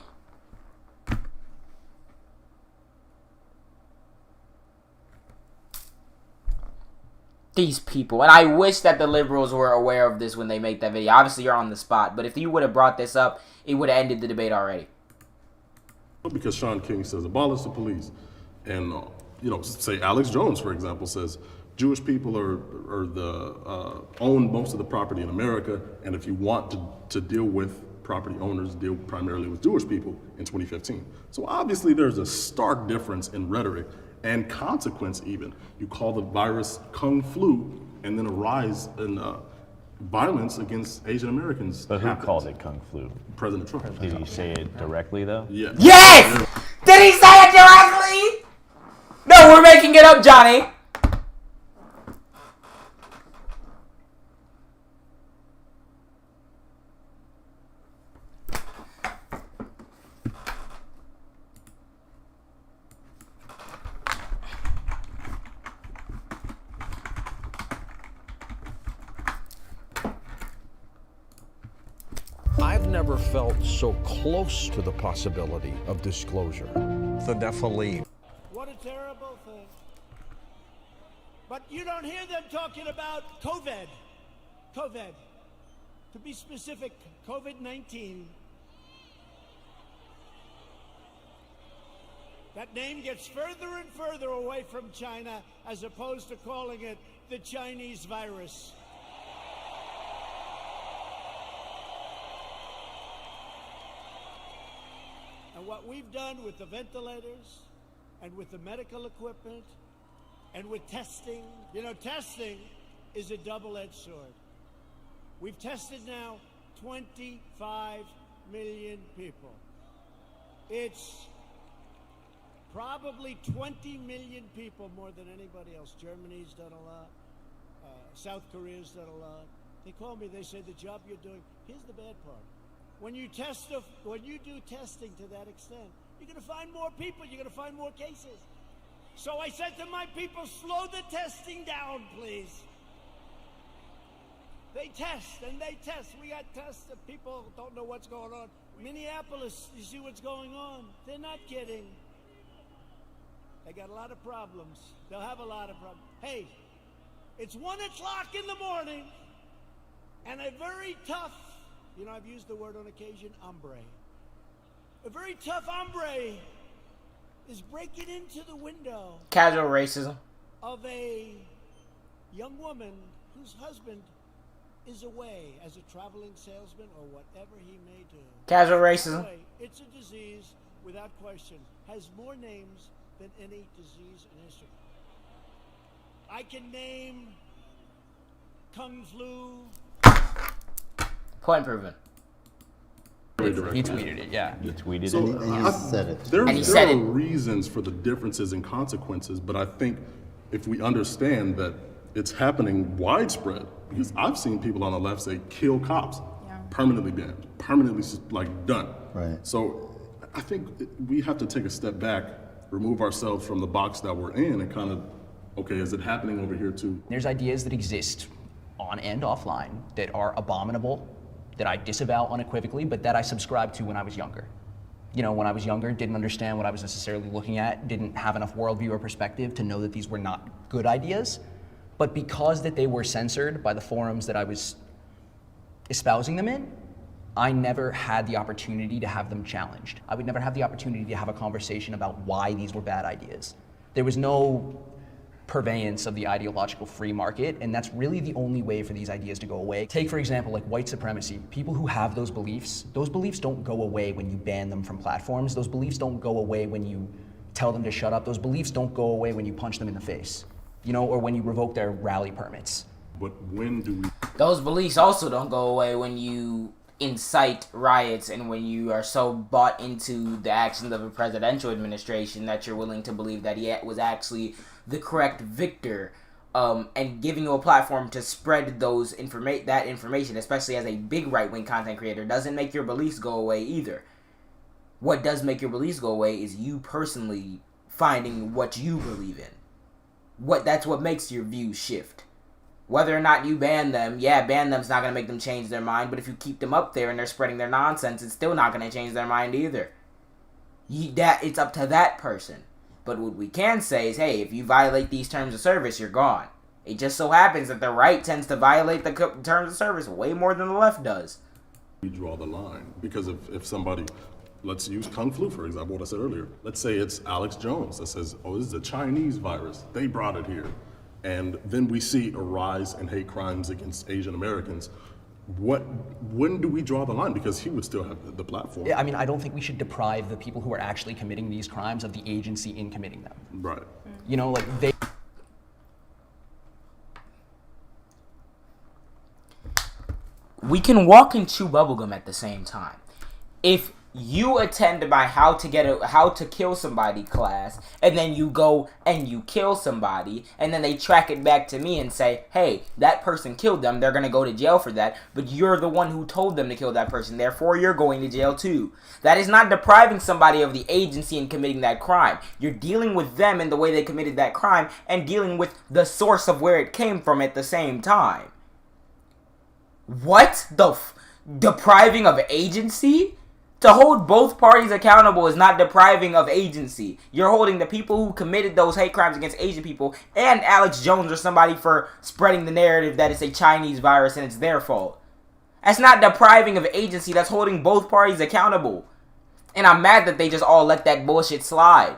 These people. And I wish that the liberals were aware of this when they make that video. Obviously, you're on the spot. But if you would have brought this up, it would have ended the debate already.
Because Sean King says abolish the police. And, say Alex Jones, for example, says Jewish people own most of the property in America. And if you want to deal with property owners, deal primarily with Jewish people in 2015. So obviously, there's a stark difference in rhetoric and consequence even. You call the virus Kung Flu, and then a rise in violence against Asian Americans.
But who called it Kung Flu?
President Trump.
Did he say it directly, though?
Yes.
Yes! Did he say it directly? No, we're making it up, Johnny.
I've never felt so close to the possibility of disclosure. The Nephilim.
What a terrible thing. But you don't hear them talking about COVID. COVID. To be specific, COVID-19. That name gets further and further away from China as opposed to calling it the Chinese virus. And what we've done with the ventilators and with the medical equipment and with testing, testing is a double-edged sword. We've tested now 25 million people. It's probably 20 million people more than anybody else. Germany's done a lot. South Korea's done a lot. They call me, they say, the job you're doing, here's the bad part. When you do testing to that extent, you're going to find more people. You're going to find more cases. So I said to my people, slow the testing down, please. They test and they test. We got tests that people don't know what's going on. Minneapolis, you see what's going on? They're not kidding. They got a lot of problems. They'll have a lot of problems. Hey, it's 1 o'clock in the morning. And a very tough, you know, I've used the word on occasion, hombre. A very tough hombre is breaking into the window
Casual racism.
of a young woman whose husband is away as a traveling salesman or whatever he may do.
Casual racism.
Anyway, it's a disease, without question, has more names than any disease in history. I can name Kung Flu.
Point proven.
He tweeted it, yeah.
He tweeted
So
it.
There
And he said
are
it.
reasons for the differences and consequences, but I think if we understand that it's happening widespread, because I've seen people on the left say kill cops, permanently banned, permanently like done.
Right.
So I think we have to take a step back, remove ourselves from the box that we're in, and kind of, okay, is it happening over here too?
There's ideas that exist on and offline that are abominable, that I disavow unequivocally, but that I subscribed to when I was younger. You know, when I was younger, didn't understand what I was necessarily looking at, didn't have enough worldview or perspective to know that these were not good ideas. But because that they were censored by the forums that I was espousing them in, I never had the opportunity to have them challenged. I would never have the opportunity to have a conversation about why these were bad ideas. There was no purveyance of the ideological free market, and that's really the only way for these ideas to go away. Take, for example, like white supremacy. People who have those beliefs don't go away when you ban them from platforms. Those beliefs don't go away when you tell them to shut up. Those beliefs don't go away when you punch them in the face, you know, or when you revoke their rally permits.
But when do we...
Those beliefs also don't go away when you incite riots and when you are so bought into the actions of a presidential administration that you're willing to believe that he was actually the correct victor, and giving you a platform to spread that information, especially as a big right-wing content creator, doesn't make your beliefs go away either. What does make your beliefs go away is you personally finding what you believe in. That's what makes your views shift. Whether or not you ban them, ban them's not going to make them change their mind, but if you keep them up there and they're spreading their nonsense, it's still not going to change their mind either. It's up to that person. But what we can say is, hey, if you violate these terms of service, you're gone. It just so happens that the right tends to violate the terms of service way more than the left does.
We draw the line, because if somebody, let's use Kung Flu for example, what I said earlier. Let's say it's Alex Jones that says, oh, this is a Chinese virus. They brought it here. And then we see a rise in hate crimes against Asian Americans. When do we draw the line? Because he would still have the platform.
Yeah, I mean, I don't think we should deprive the people who are actually committing these crimes of the agency in committing them.
Right.
You know, like they...
We can walk and chew bubblegum at the same time. If you attend my how to kill somebody class, and then you go and you kill somebody, and then they track it back to me and say, hey, that person killed them, they're gonna go to jail for that, but you're the one who told them to kill that person, therefore you're going to jail too. That is not depriving somebody of the agency in committing that crime. You're dealing with them in the way they committed that crime, and dealing with the source of where it came from at the same time. What? Depriving of agency? To hold both parties accountable is not depriving of agency. You're holding the people who committed those hate crimes against Asian people and Alex Jones or somebody for spreading the narrative that it's a Chinese virus and it's their fault. That's not depriving of agency. That's holding both parties accountable. And I'm mad that they just all let that bullshit slide.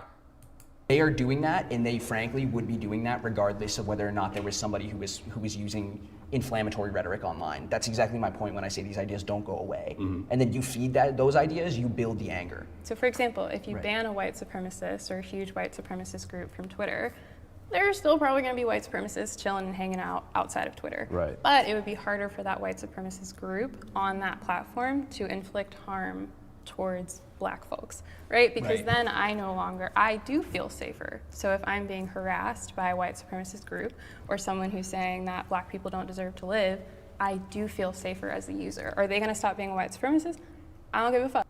They are doing that, and they frankly would be doing that regardless of whether or not there was somebody who was using inflammatory rhetoric online. That's exactly my point when I say these ideas don't go away. Mm-hmm. And then you feed those ideas, you build the anger.
So for example, if you ban a white supremacist or a huge white supremacist group from Twitter, there's still probably going to be white supremacists chilling and hanging out outside of Twitter. Right. But it would be harder for that white supremacist group on that platform to inflict harm towards black folks, right? Because then I do feel safer. So if I'm being harassed by a white supremacist group or someone who's saying that black people don't deserve to live, I do feel safer as the user. Are they gonna stop being a white supremacist? I don't give a fuck.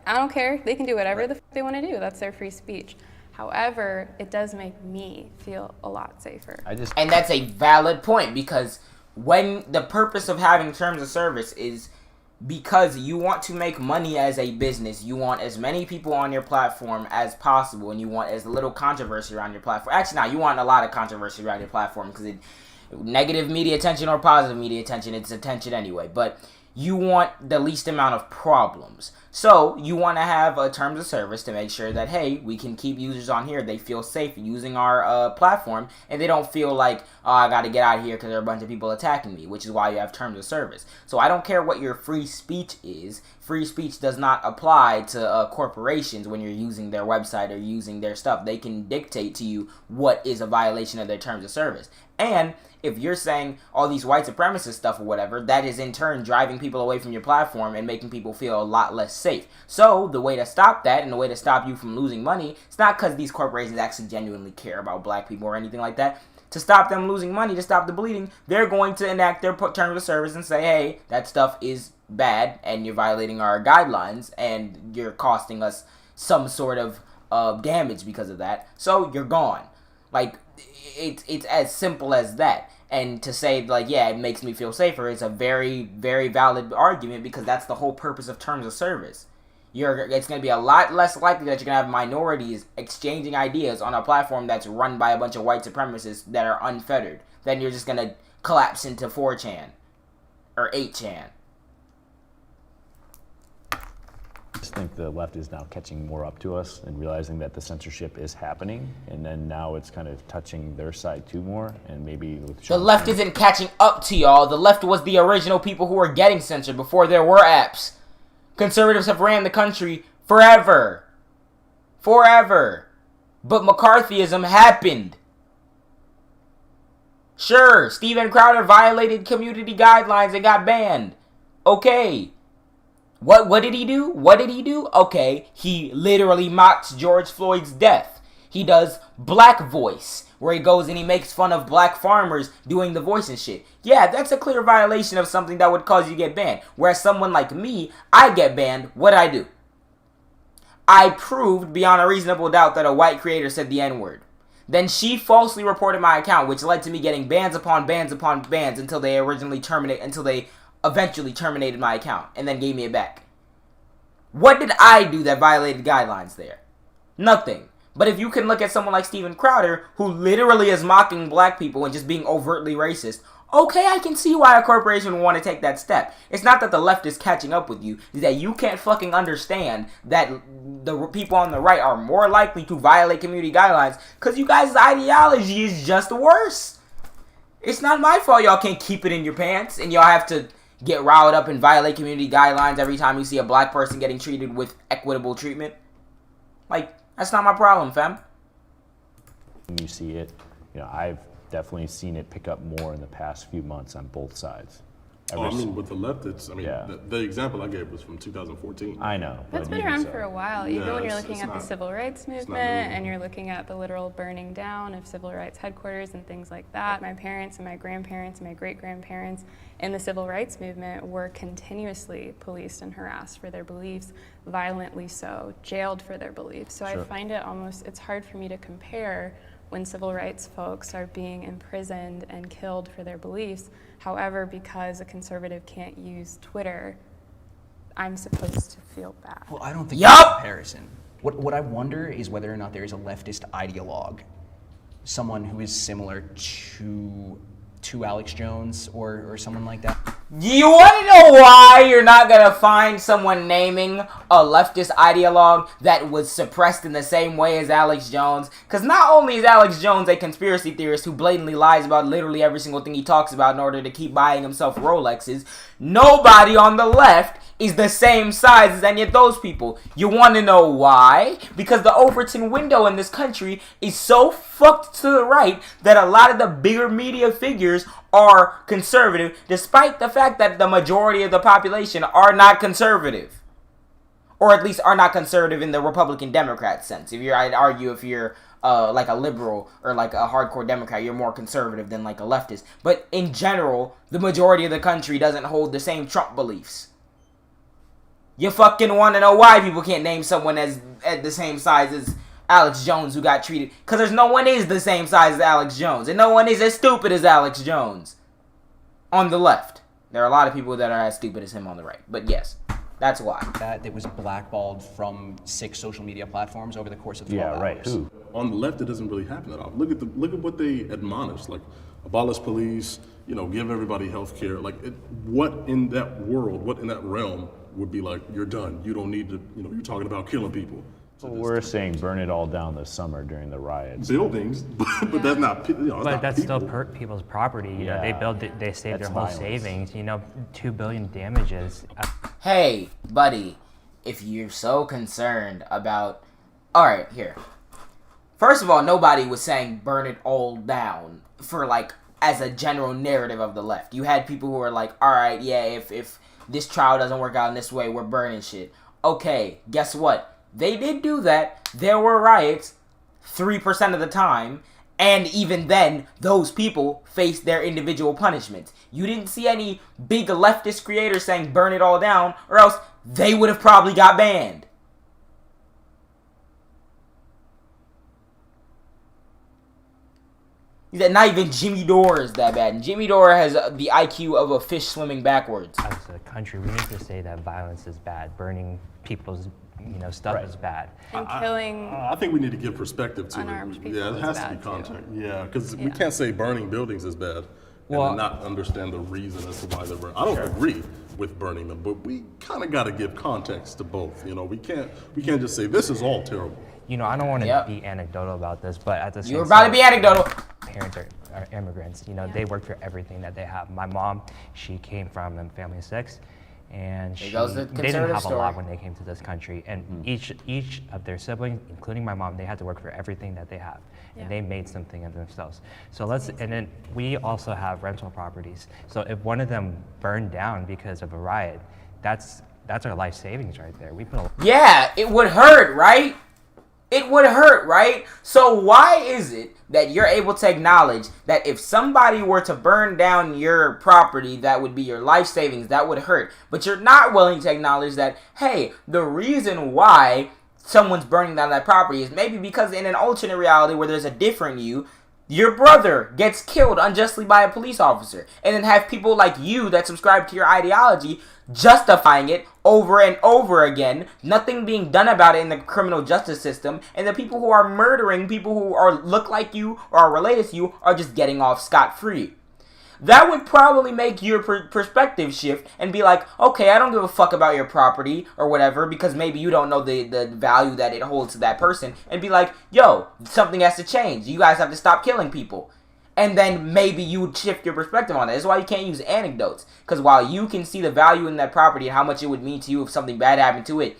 I don't care. They can do whatever the fuck they wanna do. That's their free speech. However, it does make me feel a lot safer.
And that's a valid point, because when the purpose of having terms of service is because you want to make money as a business, you want as many people on your platform as possible, and you want as little controversy around your platform. Actually, no, you want a lot of controversy around your platform, because negative media attention or positive media attention, it's attention anyway. But you want the least amount of problems. So you want to have a terms of service to make sure that, hey, we can keep users on here. They feel safe using our platform, and they don't feel like, oh, I got to get out of here because there are a bunch of people attacking me, which is why you have terms of service. So I don't care what your free speech is. Free speech does not apply to corporations when you're using their website or using their stuff. They can dictate to you what is a violation of their terms of service. And if you're saying all these white supremacist stuff or whatever, that is in turn driving people away from your platform and making people feel a lot less safe. So the way to stop that and the way to stop you from losing money, it's not because these corporations actually genuinely care about black people or anything like that. To stop them losing money, to stop the bleeding, they're going to enact their terms of service and say, hey, that stuff is bad and you're violating our guidelines and you're costing us some sort of damage because of that. So you're gone. Like, it's as simple as that. And to say, like, yeah, it makes me feel safer is a very, very valid argument because that's the whole purpose of terms of service. It's going to be a lot less likely that you're going to have minorities exchanging ideas on a platform that's run by a bunch of white supremacists that are unfettered. Then you're just going to collapse into 4chan or 8chan.
I just think the left is now catching more up to us and realizing that the censorship is happening, and then now it's kind of touching their side too more, and maybe with
the left isn't catching up to y'all. The left was the original people who were getting censored before there were apps. Conservatives have ran the country forever. Forever. But McCarthyism happened. Sure, Steven Crowder violated community guidelines and got banned. Okay. What did he do? What did he do? Okay, he literally mocks George Floyd's death. He does Black Voice, where he goes and he makes fun of black farmers doing the voice and shit. Yeah, that's a clear violation of something that would cause you to get banned. Whereas someone like me, I get banned, what'd I do? I proved beyond a reasonable doubt that a white creator said the N-word. Then she falsely reported my account, which led to me getting bans upon bans upon bans until they eventually terminated my account and then gave me it back. What did I do that violated guidelines there? Nothing. But if you can look at someone like Steven Crowder, who literally is mocking black people and just being overtly racist, okay, I can see why a corporation would want to take that step. It's not that the left is catching up with you, it's that you can't fucking understand that the people on the right are more likely to violate community guidelines because you guys' ideology is just worse. It's not my fault y'all can't keep it in your pants and y'all have to get riled up and violate community guidelines every time you see a black person getting treated with equitable treatment. Like, that's not my problem, fam.
You see it, I've definitely seen it pick up more in the past few months on both sides.
With the left, the example I gave was from 2014.
I know.
That's been around for a while, even when you're looking at the civil rights movement and you're looking at the literal burning down of civil rights headquarters and things like that. My parents and my grandparents and my great-grandparents in the civil rights movement were continuously policed and harassed for their beliefs, violently so, jailed for their beliefs. So I find it's hard for me to compare when civil rights folks are being imprisoned and killed for their beliefs. However, because a conservative can't use Twitter, I'm supposed to feel bad.
Well, I don't think that's a comparison. What I wonder is whether or not there is a leftist ideologue, someone who is similar to Alex Jones or someone like that.
You want to know why you're not going to find someone naming a leftist ideologue that was suppressed in the same way as Alex Jones? Because not only is Alex Jones a conspiracy theorist who blatantly lies about literally every single thing he talks about in order to keep buying himself Rolexes, nobody on the left is the same size as any of those people. You want to know why? Because the Overton window in this country is so fucked to the right that a lot of the bigger media figures are conservative, despite the fact that the majority of the population are not conservative. Or at least are not conservative in the Republican-Democrat sense. I'd argue if you're like a liberal or like a hardcore Democrat, you're more conservative than like a leftist. But in general, the majority of the country doesn't hold the same Trump beliefs. You fucking want to know why people can't name someone as at the same size as Alex Jones who got treated? Because there's no one is the same size as Alex Jones. And no one is as stupid as Alex Jones on the left. There are a lot of people that are as stupid as him on the right. But yes, that's why.
That was blackballed from 6 social media platforms over the course of 12 hours.
Who? On the left, it doesn't really happen at all. Look at what they admonish. Like, abolish police, give everybody health care. Like, what in that world, what in that realm would be like, you're done. You don't need to, you're talking about killing people.
Well, we're saying burn it all down this summer during the riots.
Buildings, but that's not,
But that's still people's property. You know, they saved
That's
their whole
violence.
savings. $2 billion damages.
Hey, buddy, if you're so concerned about... Alright, here. First of all, nobody was saying burn it all down for, like, as a general narrative of the left. You had people who were like, alright, yeah, if this trial doesn't work out in this way, we're burning shit. Okay, guess what? They did do that. There were riots 3% of the time, and even then, those people faced their individual punishments. You didn't see any big leftist creators saying burn it all down, or else they would have probably got banned. Not even Jimmy Dore is that bad. And Jimmy Dore has the IQ of a fish swimming backwards.
As a country, we need to say that violence is bad. Burning people's stuff is bad.
And killing
I think we need to give perspective to
unarmed
it.
people
Yeah, it
is
has to
bad,
be context.
too.
Yeah, because we
Yeah.
can't say burning buildings is bad
Well-
and then not understand the reason as to why they're burning. I don't agree with burning them, but we kind of got to give context to both. We can't just say this is all terrible.
I don't want to be anecdotal about this, but at the same
You were about to
time,
be anecdotal.
Parents are immigrants. They work for everything that they have. My mom, she came from a family of 6, and
There goes the
they didn't
conservative
have a lot
story.
when they came to this country. And each of their siblings, including my mom, they had to work for everything that they have, and they made something of themselves. So and then we also have rental properties. So if one of them burned down because of a riot, that's our life savings right there. We put a
Yeah, it would hurt, right? It would hurt, right? So why is it that you're able to acknowledge that if somebody were to burn down your property, that would be your life savings, that would hurt, but you're not willing to acknowledge that, hey, the reason why someone's burning down that property is maybe because in an alternate reality where there's a different you, your brother gets killed unjustly by a police officer, and then have people like you that subscribe to your ideology justifying it over and over again, nothing being done about it in the criminal justice system, and the people who are murdering people who look like you or are related to you are just getting off scot-free. That would probably make your perspective shift and be like, okay, I don't give a fuck about your property or whatever, because maybe you don't know the value that it holds to that person, and be like, yo, something has to change. You guys have to stop killing people. And then maybe you would shift your perspective on it. That's why you can't use anecdotes. Because while you can see the value in that property and how much it would mean to you if something bad happened to it,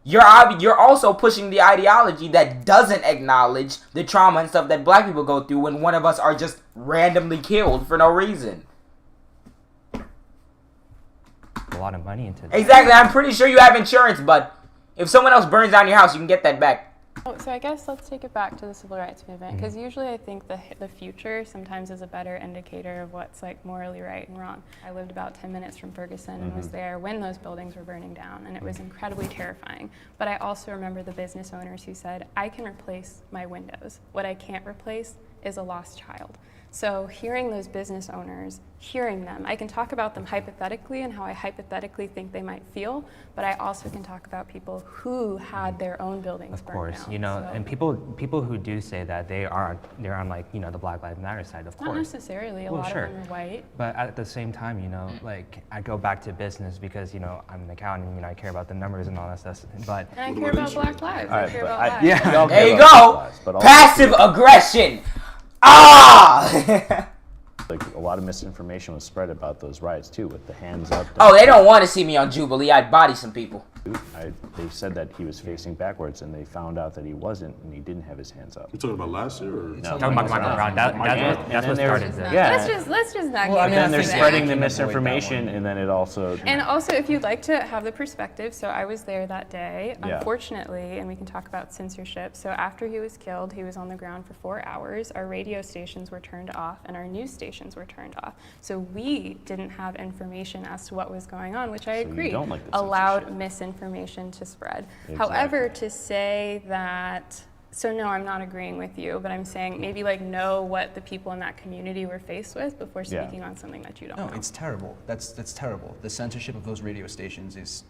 you're also pushing the ideology that doesn't acknowledge the trauma and stuff that black people go through when one of us are just randomly killed for no reason.
a lot of money into that.
Exactly. I'm pretty sure you have insurance, but if someone else burns down your house, you can get that back.
Oh, so I guess let's take it back to the civil rights movement, because usually I think the future sometimes is a better indicator of what's like morally right and wrong. I lived about 10 minutes from Ferguson and was there when those buildings were burning down, and it was incredibly terrifying. But I also remember the business owners who said, I can replace my windows. What I can't replace is a lost child. So hearing those business owners, hearing them, I can talk about them hypothetically and how I hypothetically think they might feel, but I also can talk about people who had their own buildings burned
Of course,
down.
you know,
So
and people who do say that they're on like, you know, the Black Lives Matter side, of
not
course.
necessarily, a
Well,
lot
sure.
of them are white.
But at the same time, you know, like I go back to business because, you know, I'm an accountant, you know, I care about the numbers and all that stuff. But
And I care about Black lives.
All
I
right,
care
but
about
I-
lives.
yeah.
y'all
There
care
you
about
go.
lives, but also-
Passive aggression. Ah!
Like a lot of misinformation was spread about those riots too, with the hands up.
Oh, they don't want to see me on Jubilee. I'd body some people.
They said that he was facing backwards, and they found out that he wasn't, and he didn't have his hands up.
You talking about last year? Or?
No,
talking about Michael Brown. That's what started this.
Yeah.
Let's just not
Well,
get
and then
into
they're
that.
spreading the misinformation, and then it also.
And also, if you'd like to have the perspective, so I was there that day,
Yeah.
unfortunately, and we can talk about censorship. So after he was killed, he was on the ground for 4 hours. Our radio stations were turned off and our news stations were turned off. So we didn't have information as to what was going on, which I
So you
agree
don't like the
allowed
censorship.
misinformation to spread.
Exactly.
However, to say that, so no, I'm not agreeing with you, but I'm saying maybe like know what the people in that community were faced with before
Yeah.
speaking on something that you don't
No,
know.
it's terrible. That's terrible. The censorship of those radio stations is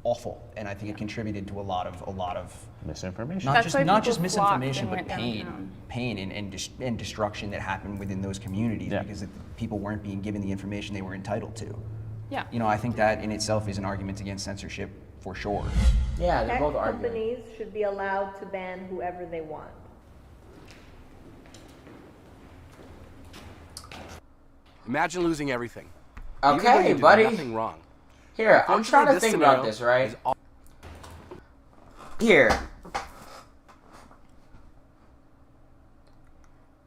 awful, and I think it contributed to a lot of
misinformation.
Not
That's why
just
people
misinformation,
flocked
but
and went
pain and destruction that happened within those communities
Yeah.
because people weren't being given the information they were entitled to.
Yeah.
You know, I think that in itself is an argument against censorship for sure.
Yeah, they're
Tech
both arguing.
companies should be allowed to ban whoever they want.
Imagine losing everything.
Okay,
Even though you did
buddy.
Nothing wrong.
Here, I'm trying to
Unfortunately,
think about
scenario
this, right?
is all-
Here.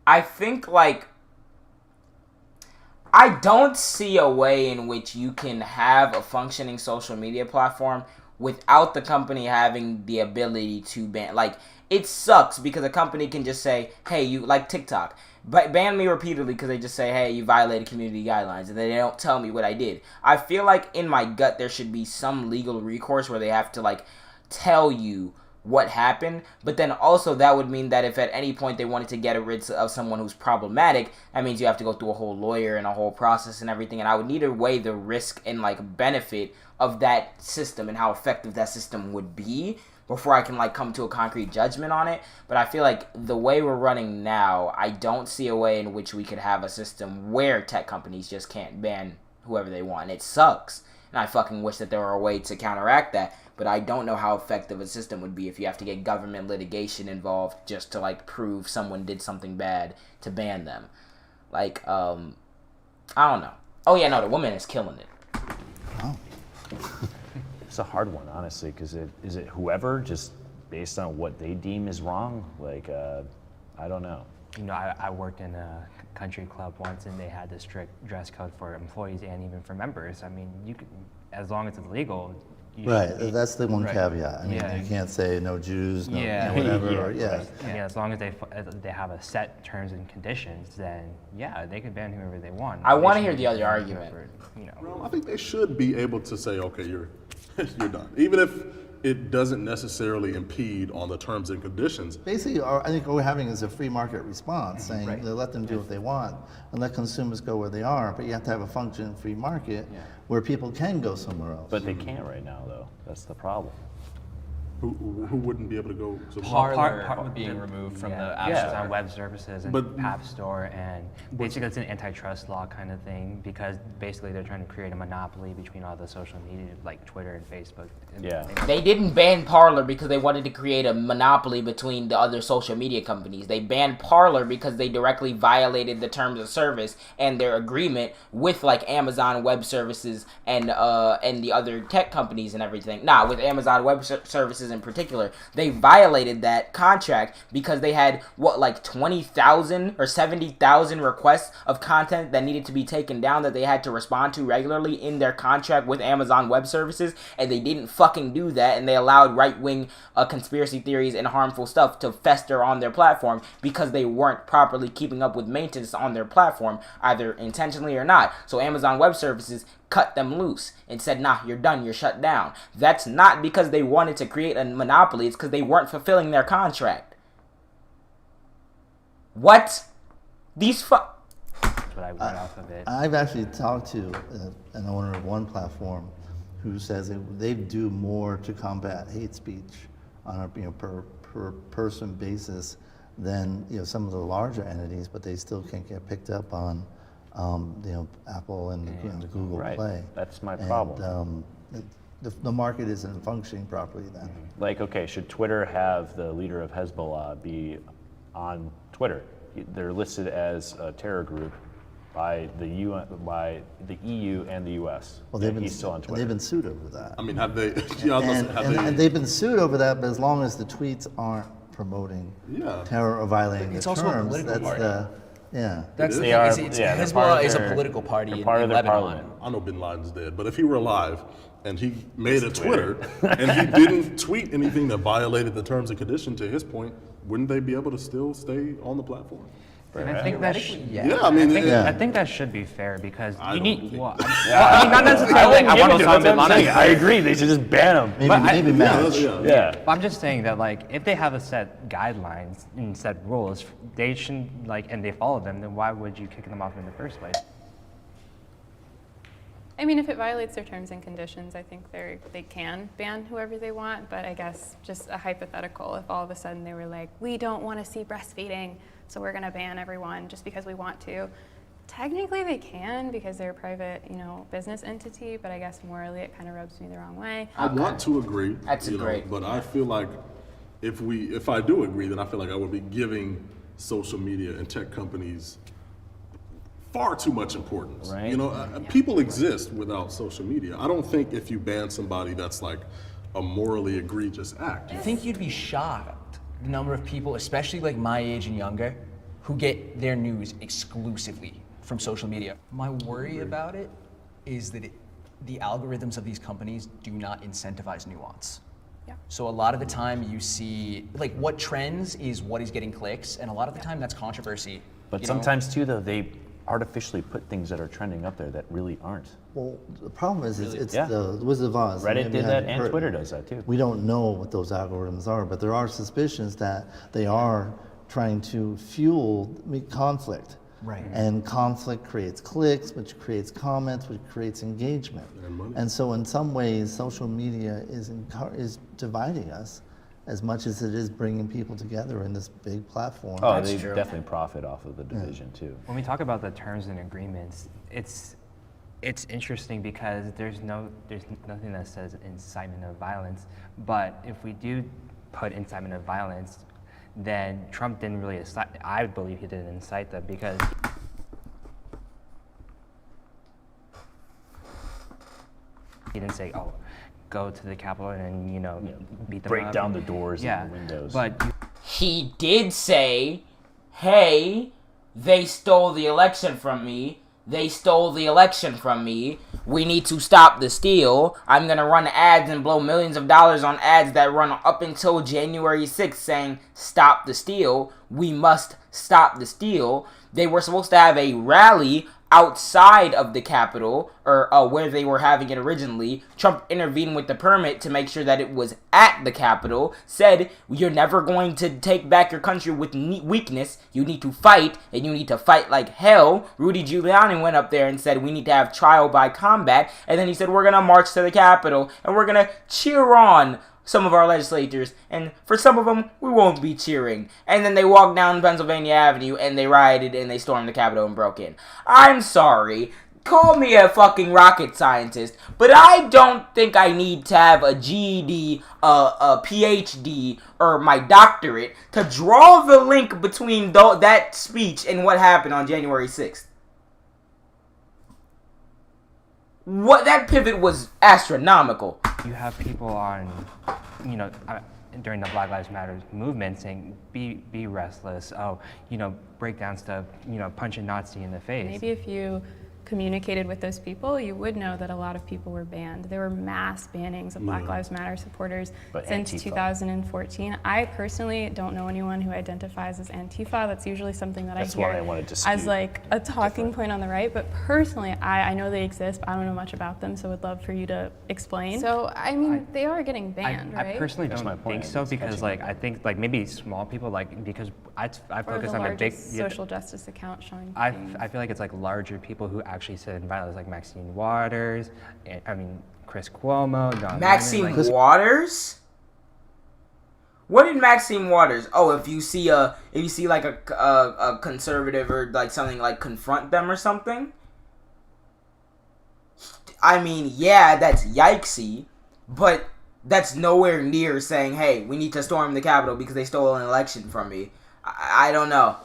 I think, like, I don't see a way in which you can have a functioning social media platform without the company having the ability to ban. Like, it sucks because a company can just say, hey, you, like TikTok, ban me repeatedly because they just say, hey, you violated community guidelines, and then they don't tell me what I did. I feel like in my gut there should be some legal recourse where they have to, like, tell you what happened, but then also that would mean that if at any point they wanted to get rid of someone who's problematic, that means you have to go through a whole lawyer and a whole process and everything, and I would need to weigh the risk and, like, benefit of that system and how effective that system would be before I can, like, come to a concrete judgment on it. But I feel like the way we're running now, I don't see a way in which we could have a system where tech companies just can't ban whoever they want. It sucks, and I fucking wish that there were a way to counteract that. But I don't know how effective a system would be if you have to get government litigation involved just to, like, prove someone did something bad to ban them. Like, I don't know. Oh, yeah, no, the woman is killing it.
It's a hard one, honestly, because is it whoever, just based on what they deem is wrong? Like, I don't know.
You know, I worked in a country club once, and they had the strict dress code for employees and even for members. I mean, you could, as long as it's legal.
Right, that's the one caveat. I mean, you can't say no Jews, no, whatever.
As long as they have a set terms and conditions, then yeah, they can ban whoever they want.
I want to hear the other argument.
Well, I think they should be able to say, okay, you're done, even if it doesn't necessarily impede on the terms and conditions.
Basically, I think what we're having is a free market response, saying they let them do what they want and let consumers go where they are, but you have to have a functioning free market where people can go somewhere else.
But they can't right now, though. That's the problem.
Who wouldn't be able to go to
Parler being removed from the App Store.
On web services and App Store, and basically it's an antitrust law kind of thing because basically they're trying to create a monopoly between all the social media like Twitter and Facebook.
They didn't ban Parler because they wanted to create a monopoly between the other social media companies. They banned Parler because they directly violated the terms of service and their agreement with, like, Amazon Web Services and the other tech companies and everything. With Amazon Web Services in particular, they violated that contract because they had, 20,000 or 70,000 requests of content that needed to be taken down that they had to respond to regularly in their contract with Amazon Web Services, and they didn't fucking do that, and they allowed right-wing conspiracy theories and harmful stuff to fester on their platform because they weren't properly keeping up with maintenance on their platform, either intentionally or not. So Amazon Web Services cut them loose and said, nah, you're done, you're shut down. That's not because they wanted to create a monopoly, it's because they weren't fulfilling their contract. What? These
That's what I went off of it.
I've actually talked to an owner of one platform who says they do more to combat hate speech on a per person basis than some of the larger entities, but they still can't get picked up on Apple and the Google Play.
That's my problem.
The market isn't functioning properly then.
Like, okay, should Twitter have the leader of Hezbollah be on Twitter? They're listed as a terror group by the EU and the US.
Well,
he's still on Twitter.
They've been sued over that.
I mean, have they?
And they've been sued over that, but as long as the tweets aren't promoting terror or violating the terms,
also a political party. That's the thing. Hezbollah is a political party in Lebanon.
I know Bin Laden's dead, but if he were alive and he made a Twitter and he didn't tweet anything that violated the terms and conditions, to his point, wouldn't they be able to still stay on the platform?
And I think that
I
think that should be fair because you need.
Not necessarily. I agree. They should just ban them.
Maybe match.
Yeah.
I'm just saying that, like, if they have a set guidelines and set rules, they shouldn't and they follow them. Then why would you kick them off in the first place?
I mean, if it violates their terms and conditions, I think they can ban whoever they want, but I guess just a hypothetical, if all of a sudden they were like, we don't want to see breastfeeding, so we're going to ban everyone just because we want to. Technically they can because they're a private, business entity, but I guess morally it kind of rubs me the wrong way.
I want to agree.
That's great.
But I feel like if I do agree, then I feel like I would be giving social media and tech companies far too much importance.
Right.
People exist without social media. I don't think if you ban somebody that's like a morally egregious act.
I think you'd be shocked the number of people, especially like my age and younger, who get their news exclusively from social media. My worry about it is that the algorithms of these companies do not incentivize nuance.
Yeah.
So a lot of the time you see, like, what trends is what is getting clicks, and a lot of the time that's controversy.
But sometimes too, though, they artificially put things that are trending up there that really aren't.
Well, the problem is it's
Yeah.
the Wizard of Oz.
Reddit
Maybe
did
I
that,
haven't
and
heard-
Twitter does that too.
We don't know what those algorithms are, but there are suspicions that they are trying to fuel conflict.
Right.
And conflict creates clicks, which creates comments, which creates engagement. And so in some ways, social media is dividing us as much as it is bringing people together in this big platform.
Oh, they definitely profit off of the division too.
When we talk about the terms and agreements, it's interesting because there's nothing that says incitement of violence. But if we do put incitement of violence, then Trump didn't really incite. I believe he didn't incite them because he didn't say, "Oh, go to the Capitol and beat them
break
up."
down the doors and the windows.
But
He did say, hey, they stole the election from me. They stole the election from me. We need to stop the steal. I'm going to run ads and blow millions of dollars on ads that run up until January 6th saying, stop the steal. We must stop the steal. They were supposed to have a rally outside of the Capitol, or where they were having it originally. Trump intervened with the permit to make sure that it was at the Capitol, said, you're never going to take back your country with weakness. You need to fight, and you need to fight like hell. Rudy Giuliani went up there and said, we need to have trial by combat, and then he said, we're going to march to the Capitol, and we're going to cheer on some of our legislators, and for some of them, we won't be cheering. And then they walked down Pennsylvania Avenue, and they rioted, and they stormed the Capitol and broke in. I'm sorry. Call me a fucking rocket scientist, but I don't think I need to have a GED, a PhD, or my doctorate to draw the link between that speech and what happened on January 6th. That pivot was astronomical.
you have people on, during the Black Lives Matter movement saying, be restless, break down stuff, punch a Nazi in the face.
Maybe if you communicated with those people, you would know that a lot of people were banned. There were mass bannings of Black Lives Matter supporters since Antifa. 2014. I personally don't know anyone who identifies as Antifa. That's usually something that I hear as like a talking point on the right. But personally, I know they exist, but I don't know much about them, so would love for you to explain. So, I mean, they are getting banned, right?
I personally don't think so, because I think maybe small people, because I focus on the big
social justice account showing
I feel like it's larger people who actually sit in violence, like Maxine Waters, Chris Cuomo, Don
Maxine Waters? What did Maxine Waters? Oh, if you see a conservative or something, confront them or something. I mean, yeah, that's yikesy, but that's nowhere near saying, hey, we need to storm the Capitol because they stole an election from me. I don't know.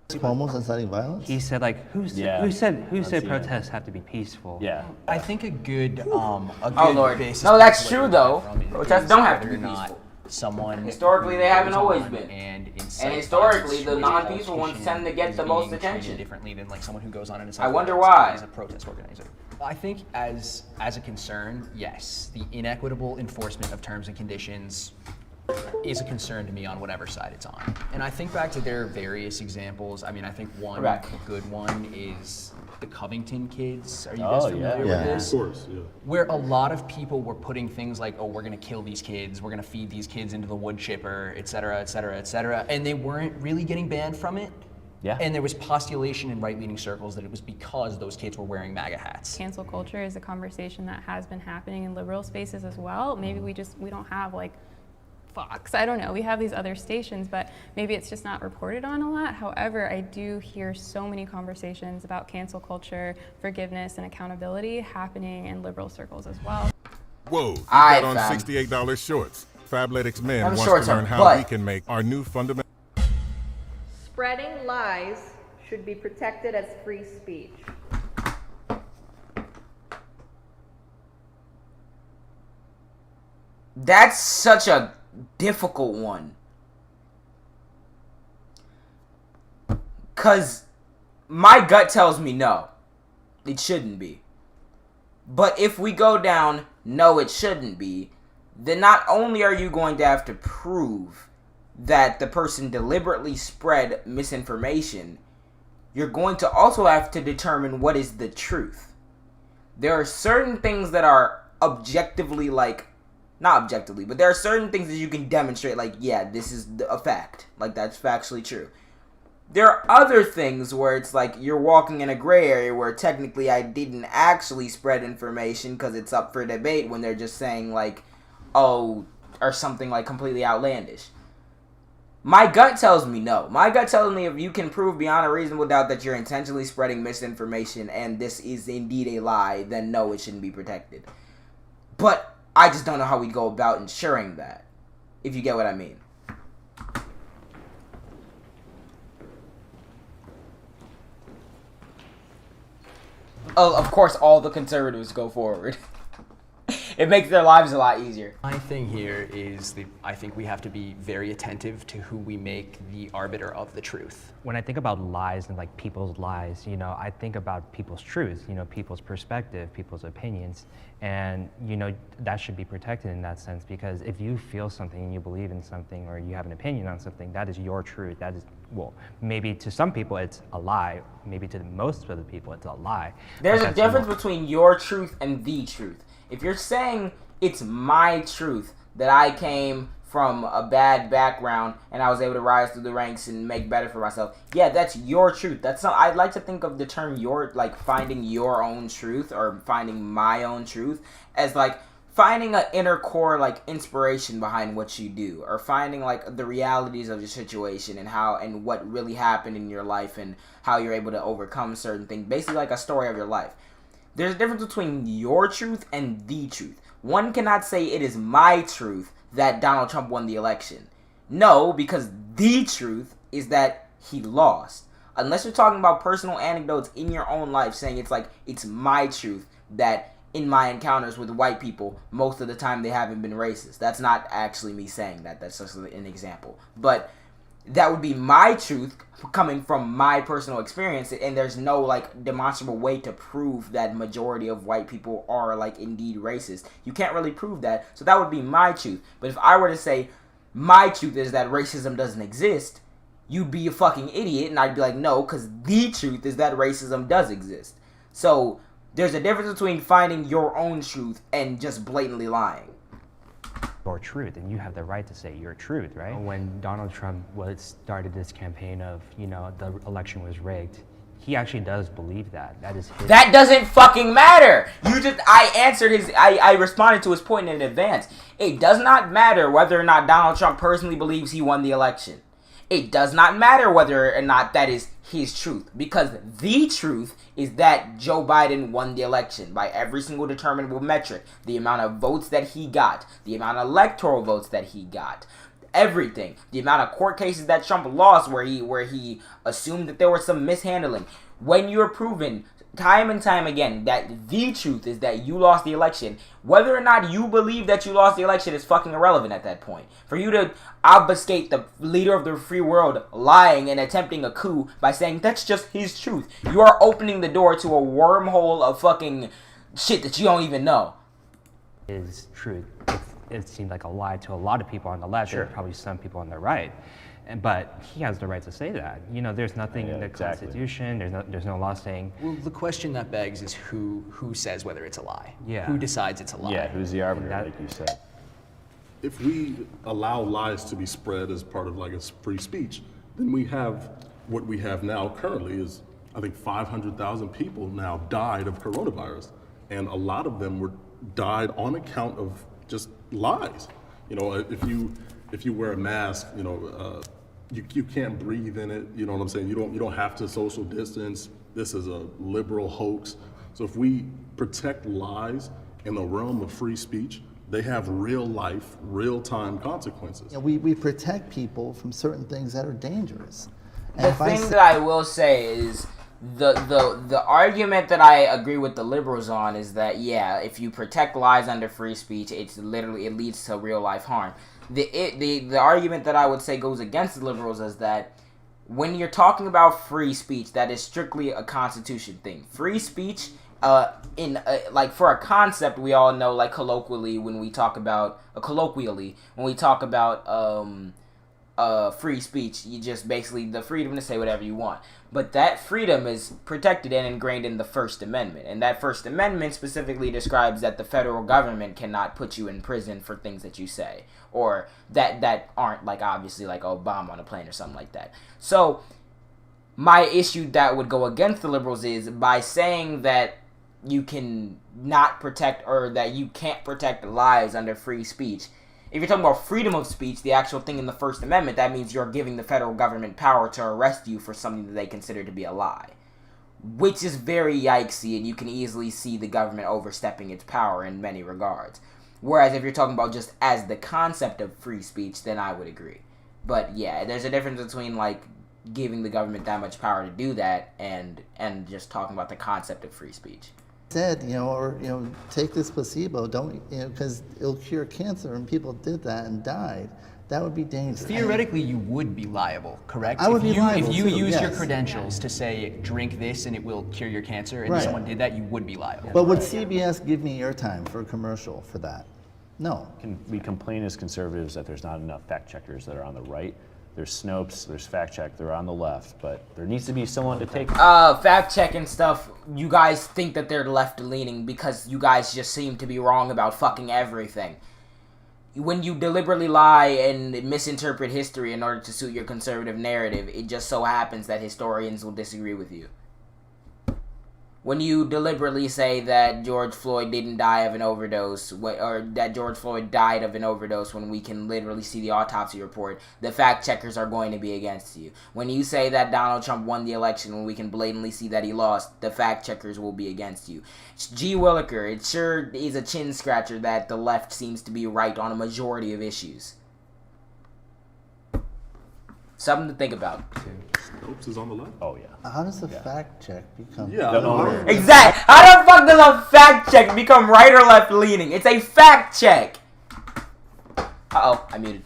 Cuomo's inciting violence?
He said, who said protests have to be peaceful?
Yeah.
I think a good basis.
No, that's true though. Protests don't have to be
not
peaceful.
Someone
historically they haven't always been,
and
historically the non-peaceful ones tend to get the most attention.
Differently than someone who goes on and
I wonder why.
As a protest organizer. I think as a concern, yes, the inequitable enforcement of terms and conditions is a concern to me on whatever side it's on. And I think back to their various examples. I mean, I think one good one is the Covington kids. Are you guys familiar with this?
Of course, yeah.
Where a lot of people were putting things like, oh, we're gonna kill these kids, we're gonna feed these kids into the wood chipper, et cetera, et cetera, et cetera. And they weren't really getting banned from it.
Yeah.
And there was postulation in right-leaning circles that it was because those kids were wearing MAGA hats.
Cancel culture is a conversation that has been happening in liberal spaces as well. Maybe we don't have like Fox, I don't know, we have these other stations, but maybe it's just not reported on a lot. However, I do hear so many conversations about cancel culture, forgiveness, and accountability happening in liberal circles as well.
Whoa, you got on $68 shorts. Fabletics Men wants to learn how we can make our new fundamental.
Spreading lies should be protected as free speech.
That's such a difficult one. Because my gut tells me no. It shouldn't be. But if we go down, no, it shouldn't be, then not only are you going to have to prove that the person deliberately spread misinformation, you're going to also have to determine what is the truth. There are certain things that are objectively, like, not objectively, but there are certain things that you can demonstrate, like, yeah, this is a fact. Like, that's factually true. There are other things where it's like you're walking in a gray area where technically I didn't actually spread information because it's up for debate when they're just saying, like, oh, or something, like, completely outlandish. My gut tells me no. My gut tells me if you can prove beyond a reasonable doubt that you're intentionally spreading misinformation and this is indeed a lie, then no, it shouldn't be protected. But I just don't know how we go about ensuring that, if you get what I mean. Oh, of course, all the conservatives go forward. It makes their lives a lot easier.
My thing here is that I think we have to be very attentive to who we make the arbiter of the truth.
When I think about lies and like people's lies, you know, I think about people's truths, you know, people's perspective, people's opinions, and you know, that should be protected in that sense, because if you feel something and you believe in something or you have an opinion on something, that is your truth. That is, well, maybe to some people it's a lie, maybe to most of the people it's a lie.
There's a difference between your truth and the truth. If you're saying it's my truth that I came from a bad background and I was able to rise through the ranks and make better for myself, yeah, that's your truth. That's not, I'd like to think of the term your, like finding your own truth or finding my own truth as like finding an inner core like inspiration behind what you do, or finding like the realities of your situation and how and what really happened in your life and how you're able to overcome certain things. Basically like a story of your life. There's a difference between your truth and the truth. One cannot say it is my truth that Donald Trump won the election. No, because the truth is that he lost. Unless you're talking about personal anecdotes in your own life saying it's like, it's my truth that in my encounters with white people, most of the time they haven't been racist. That's not actually me saying that. That's just an example. But that would be my truth coming from my personal experience, and there's no like demonstrable way to prove that majority of white people are like indeed racist. You can't really prove that, so that would be my truth. But if I were to say my truth is that racism doesn't exist, you'd be a fucking idiot, and I'd be like, no, because the truth is that racism does exist. So there's a difference between finding your own truth and just blatantly lying.
Your truth, and you have the right to say your truth, right? When Donald Trump started this campaign of, you know, the election was rigged, he actually does believe that. That is his.
That doesn't fucking matter. I responded to his point in advance. It does not matter whether or not Donald Trump personally believes he won the election. It does not matter whether or not that is his truth, because the truth is that Joe Biden won the election by every single determinable metric. The amount of votes that he got, the amount of electoral votes that he got, everything. The amount of court cases that Trump lost where he assumed that there was some mishandling. When you're proven time and time again that the truth is that you lost the election, whether or not you believe that you lost the election is fucking irrelevant at that point. For you to obfuscate the leader of the free world lying and attempting a coup by saying that's just his truth, you are opening the door to a wormhole of fucking shit that you don't even know.
Is truth. It seemed like a lie to a lot of people on the left, and probably some people on the right. But he has the right to say that. You know, there's nothing in the Constitution, there's no law saying.
Well, the question that begs is who says whether it's a lie?
Yeah.
Who decides it's a lie?
Yeah, who's the arbiter, like you said.
If we allow lies to be spread as part of like a free speech, then we have what we have now currently is, I think 500,000 people now died of coronavirus, and a lot of them died on account of just lies. You know, if you wear a mask, you know, you can't breathe in it. You know what I'm saying? You don't have to social distance. This is a liberal hoax. So if we protect lies in the realm of free speech, they have real life, real time consequences.
You know, we protect people from certain things that are dangerous.
And the thing that I will say is the argument that I agree with the liberals on is that, yeah, if you protect lies under free speech, it leads to real life harm. The argument that I would say goes against the liberals is that when you're talking about free speech, that is strictly a constitution thing. Free speech, like for a concept, we all know, like colloquially when we talk about free speech, you just basically the freedom to say whatever you want. But that freedom is protected and ingrained in the First Amendment. And that First Amendment specifically describes that the federal government cannot put you in prison for things that you say. Or that aren't, like, obviously, like, a bomb on a plane or something like that. So, my issue that would go against the liberals is by saying that you can not protect, or that you can't protect lies under free speech. If you're talking about freedom of speech, the actual thing in the First Amendment, that means you're giving the federal government power to arrest you for something that they consider to be a lie. Which is very yikesy, and you can easily see the government overstepping its power in many regards. Whereas if you're talking about just as the concept of free speech, then I would agree. But yeah, there's a difference between, like, giving the government that much power to do that and just talking about the concept of free speech.
Said, take this placebo, don't, because it'll cure cancer, and people did that and died. That would be dangerous.
Theoretically, you would be liable, correct?
I would be liable
If you
too,
use your
yes.
credentials to say, drink this and it will cure your cancer, and
Right.
someone did that, you would be liable.
But would CBS give me airtime for a commercial for that? No.
We complain as conservatives that there's not enough fact checkers that are on the right. There's Snopes, there's fact check, they're on the left, but there needs to be someone to take
fact check and stuff. You guys think that they're left leaning because you guys just seem to be wrong about fucking everything. When you deliberately lie and misinterpret history in order to suit your conservative narrative, it just so happens that historians will disagree with you. When you deliberately say that George Floyd didn't die of an overdose, or that George Floyd died of an overdose when we can literally see the autopsy report, the fact checkers are going to be against you. When you say that Donald Trump won the election when we can blatantly see that he lost, the fact checkers will be against you. G. Williker, it sure is a chin scratcher that the left seems to be right on a majority of issues. Something to think about.
Snopes is on the left.
Oh yeah.
How does a fact check become?
Exactly. How the fuck does a fact check become right or left leaning? It's a fact check. I muted.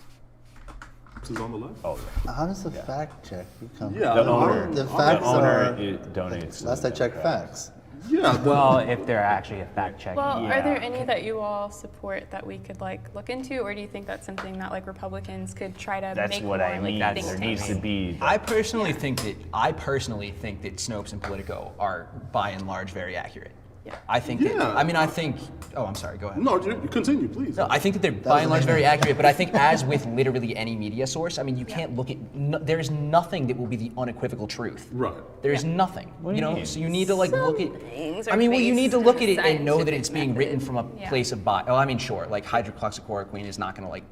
Snopes is on the left.
Oh yeah.
How does a fact check become?
Yeah,
the owner.
The facts are.
Donates.
Last I checked, facts.
Yeah.
Well, if they're actually a fact check.
Well, are there any that you all support that we could look into, or do you think that's something that Republicans could try to
That's
make
what
more
I mean.
think
There needs to
tanks?
be.
I personally think that Snopes and Politico are by and large very accurate.
Yeah.
I think oh, I'm sorry, go ahead.
No, you continue, please.
No, I think that they're by and large very accurate, but I think as with literally any media source, I mean, you can't look at, there's nothing that will be the unequivocal truth.
Right.
There's nothing,
What do you mean?
so you need to look at,
things
I
are
mean, well, you need to
based
look
on
at it and know that it's
scientific
being written from a
Yeah.
place of bias. Oh, I mean, sure, like hydroxychloroquine is not gonna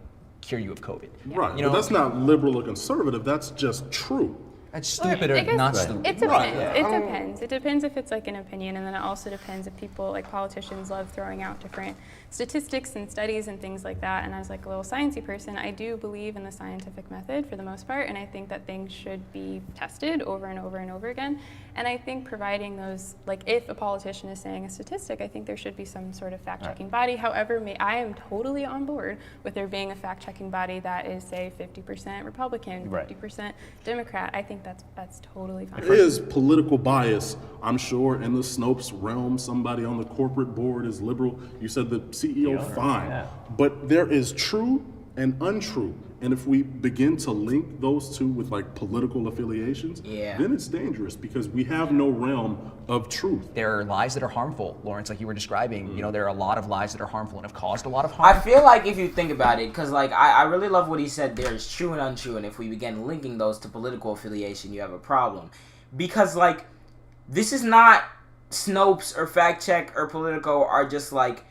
cure you of COVID.
Right.
You know,
But that's not liberal or conservative. That's just true.
That's stupid
I
or
guess
not stupid.
It
Right.
depends. It depends. It depends if it's an opinion, and then it also depends if people, politicians, love throwing out different statistics and studies and things like that. And as a little sciencey person, I do believe in the scientific method for the most part, and I think that things should be tested over and over and over again. And I think providing those, if a politician is saying a statistic, I think there should be some sort of fact-checking body. However, I am totally on board with there being a fact-checking body that is, say, 50% Republican, 50% Democrat. I think that's totally fine.
There is political bias, I'm sure, in the Snopes realm. Somebody on the corporate board is liberal. You said the CEO, fine.
Yeah.
But there is true and untrue. And if we begin to link those two with like political affiliations, then it's dangerous because we have no realm of truth.
There are lies that are harmful, Lawrence, like you were describing. You know, there are a lot of lies that are harmful and have caused a lot of harm.
I feel like if you think about it, because like I really love what he said there is true and untrue, and if we begin linking those to political affiliation, you have a problem. Because like, this is not Snopes or Fact Check or Politico are just like,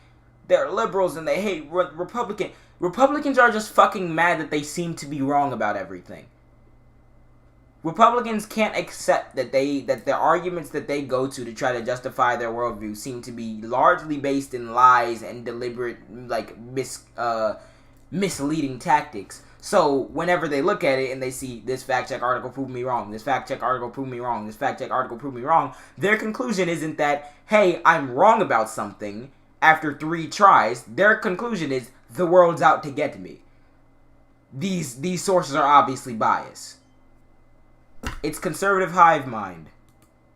they're liberals and they hate Republican. Republicans are just fucking mad that they seem to be wrong about everything. Republicans can't accept that the arguments that they go to try to justify their worldview seem to be largely based in lies and deliberate, like, misleading tactics. So whenever they look at it and they see this fact check article prove me wrong, this fact check article prove me wrong, this fact check article prove me wrong, their conclusion isn't that, hey, I'm wrong about something after 3 tries. Their conclusion is, the world's out to get me. These sources are obviously biased. It's conservative hive mind.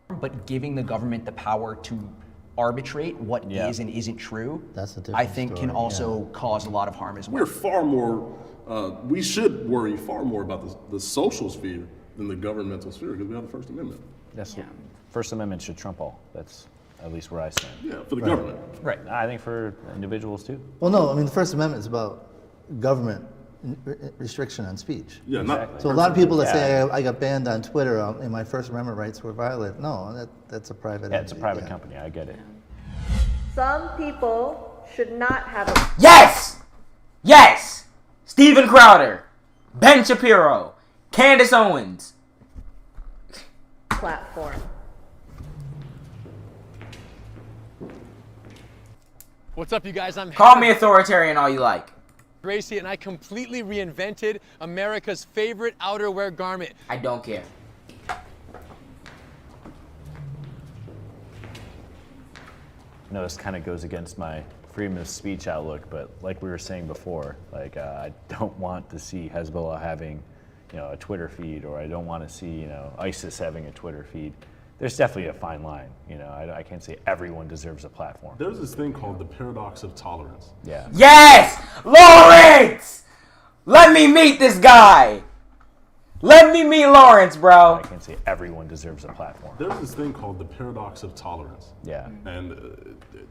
But giving the government the power to arbitrate what is and isn't true, I think can also cause a lot of harm as well.
We're far more, we should worry far more about the social sphere than the governmental sphere because we have the First Amendment.
That's what First Amendment should trump all. That's at least where I stand.
Yeah, for the government.
Right.
I think for individuals too.
Well, no, I mean, the First Amendment is about government restriction on speech.
Yeah, exactly.
So a lot of people that say I got banned on Twitter and my First Amendment rights were violated. No, that's a private entity.
It's a private company. I get it.
Some people should not have a
Yes! Steven Crowder, Ben Shapiro, Candace Owens.
platform.
What's up, you guys?
Call me authoritarian all you like.
Gracie, and I completely reinvented America's favorite outerwear garment.
I don't care.
I know this kind of goes against my freedom of speech outlook, but like we were saying before, like I don't want to see Hezbollah having, a Twitter feed, or I don't want to see, ISIS having a Twitter feed. There's definitely a fine line. I can't say everyone deserves a platform.
There's this thing called the paradox of tolerance.
Yeah.
Yes! Lawrence! Let me meet this guy! Let me meet Lawrence, bro!
I can't say everyone deserves a platform.
There's this thing called the paradox of tolerance.
Yeah.
And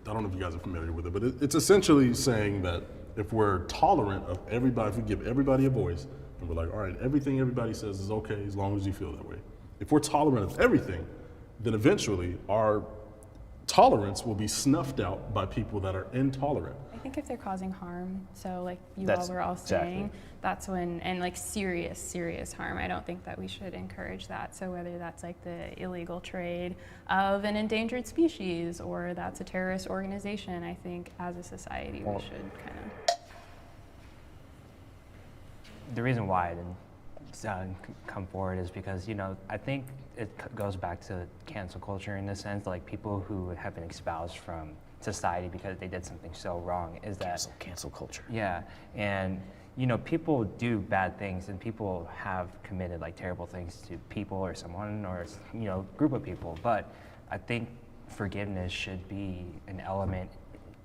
I don't know if you guys are familiar with it, but it's essentially saying that if we're tolerant of everybody, if we give everybody a voice, and we're like, all right, everything everybody says is okay as long as you feel that way. If we're tolerant of everything, then eventually our tolerance will be snuffed out by people that are intolerant.
I think if they're causing harm, so like all were all saying, that's when, and like serious harm, I don't think that we should encourage that. So whether that's like the illegal trade of an endangered species or that's a terrorist organization, I think as a society we should kind of.
The reason why I didn't come forward is because, I think it goes back to cancel culture in the sense, like people who have been espoused from society because they did something so wrong is that
cancel culture.
Yeah, and people do bad things and people have committed like terrible things to people or someone or group of people, but I think forgiveness should be an element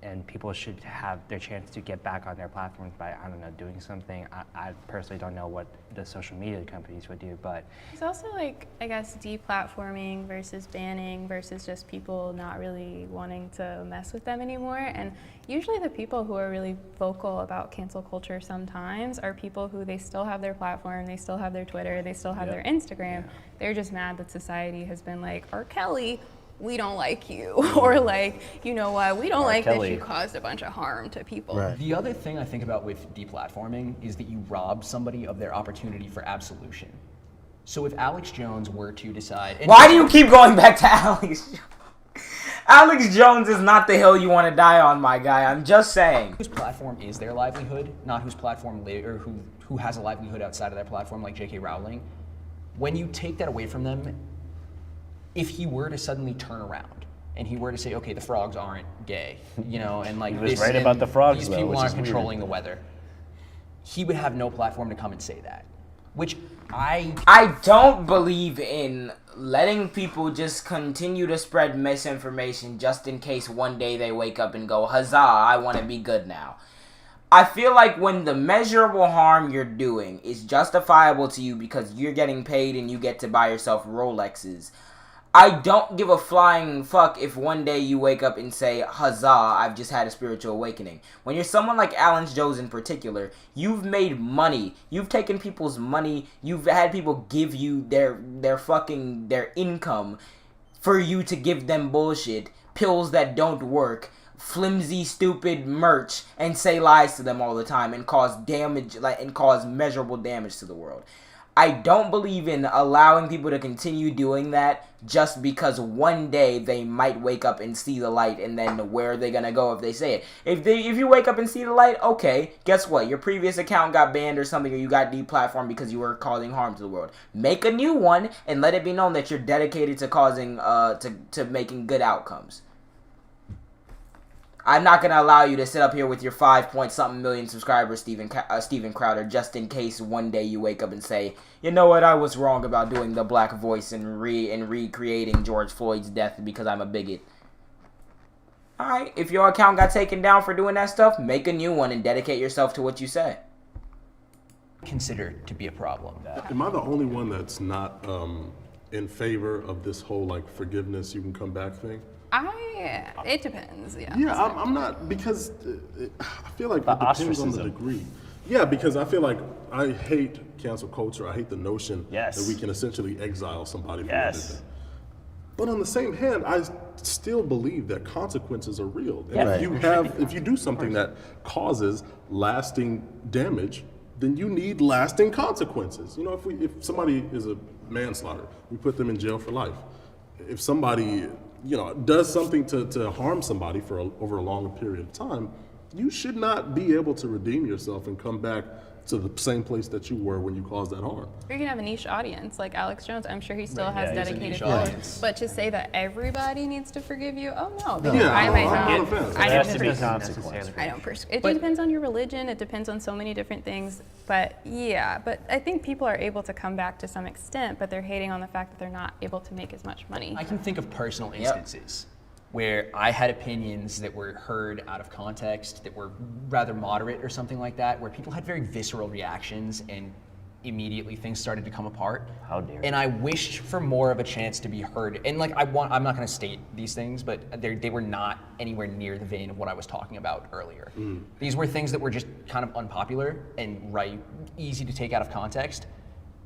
and people should have their chance to get back on their platforms by, doing something. I personally don't know what the social media companies would do, but...
It's also like, I guess, deplatforming versus banning versus just people not really wanting to mess with them anymore. And usually the people who are really vocal about cancel culture sometimes are people who they still have their platform, they still have their Twitter, they still have their Instagram. They're just mad that society has been like, R. Kelly, we don't like you, or like, you know what, we don't like that you caused a bunch of harm to people.
Right. The other thing I think about with deplatforming is that you rob somebody of their opportunity for absolution. So if Alex Jones were to decide...
Why do you keep going back to Alex Jones? Alex Jones is not the hill you want to die on, my guy. I'm just saying.
Whose platform is their livelihood, not whose platform or who has a livelihood outside of that platform, like J.K. Rowling. When you take that away from them, if he were to suddenly turn around and he were to say, okay, the frogs aren't gay, and like
he was right about the frogs,
these
though,
people
which
aren't
is
controlling
weird.
the weather, he would have no platform to come and say that. Which
I don't believe in letting people just continue to spread misinformation just in case one day they wake up and go, huzzah, I want to be good now. I feel like when the measurable harm you're doing is justifiable to you because you're getting paid and you get to buy yourself Rolexes, I don't give a flying fuck if one day you wake up and say, huzzah, I've just had a spiritual awakening. When you're someone like Alan Jones in particular, you've made money. You've taken people's money. You've had people give you their income for you to give them bullshit, pills that don't work, flimsy, stupid merch, and say lies to them all the time and cause damage, and cause measurable damage to the world. I don't believe in allowing people to continue doing that just because one day they might wake up and see the light, and then where are they gonna go if they say it? If you wake up and see the light, okay, guess what? Your previous account got banned or something, or you got deplatformed because you were causing harm to the world. Make a new one and let it be known that you're dedicated to causing to making good outcomes. I'm not going to allow you to sit up here with your 5-point-something million subscribers, Steven Crowder, just in case one day you wake up and say, you know what, I was wrong about doing the black voice and recreating George Floyd's death because I'm a bigot. Alright, if your account got taken down for doing that stuff, make a new one and dedicate yourself to what you say.
Consider to be a problem.
Am I the only one that's not in favor of this whole, like, forgiveness, you can come back thing?
It depends, yeah.
Yeah, I'm not, because I feel like it depends on the degree. Yeah, because I feel like I hate cancel culture. I hate the notion that we can essentially exile somebody for what they did. But on the same hand, I still believe that consequences are real. And if you do something that causes lasting damage, then you need lasting consequences. You know, if somebody is a manslaughter, we put them in jail for life. If somebody does something to harm somebody for over a long period of time, you should not be able to redeem yourself and come back to the same place that you were when you caused that harm.
You're gonna have a niche audience like Alex Jones. I'm sure he still has dedicated followers. But to say that everybody needs to forgive you, oh no. Because I might not. It depends on your religion. It depends on so many different things. But yeah, but I think people are able to come back to some extent, but they're hating on the fact that they're not able to make as much money.
I can think of personal instances where I had opinions that were heard out of context, that were rather moderate or something like that, where people had very visceral reactions and immediately things started to come apart.
How dare you.
And I wished for more of a chance to be heard. And like I'm not gonna state these things, but they were not anywhere near the vein of what I was talking about earlier. These were things that were just kind of unpopular and easy to take out of context.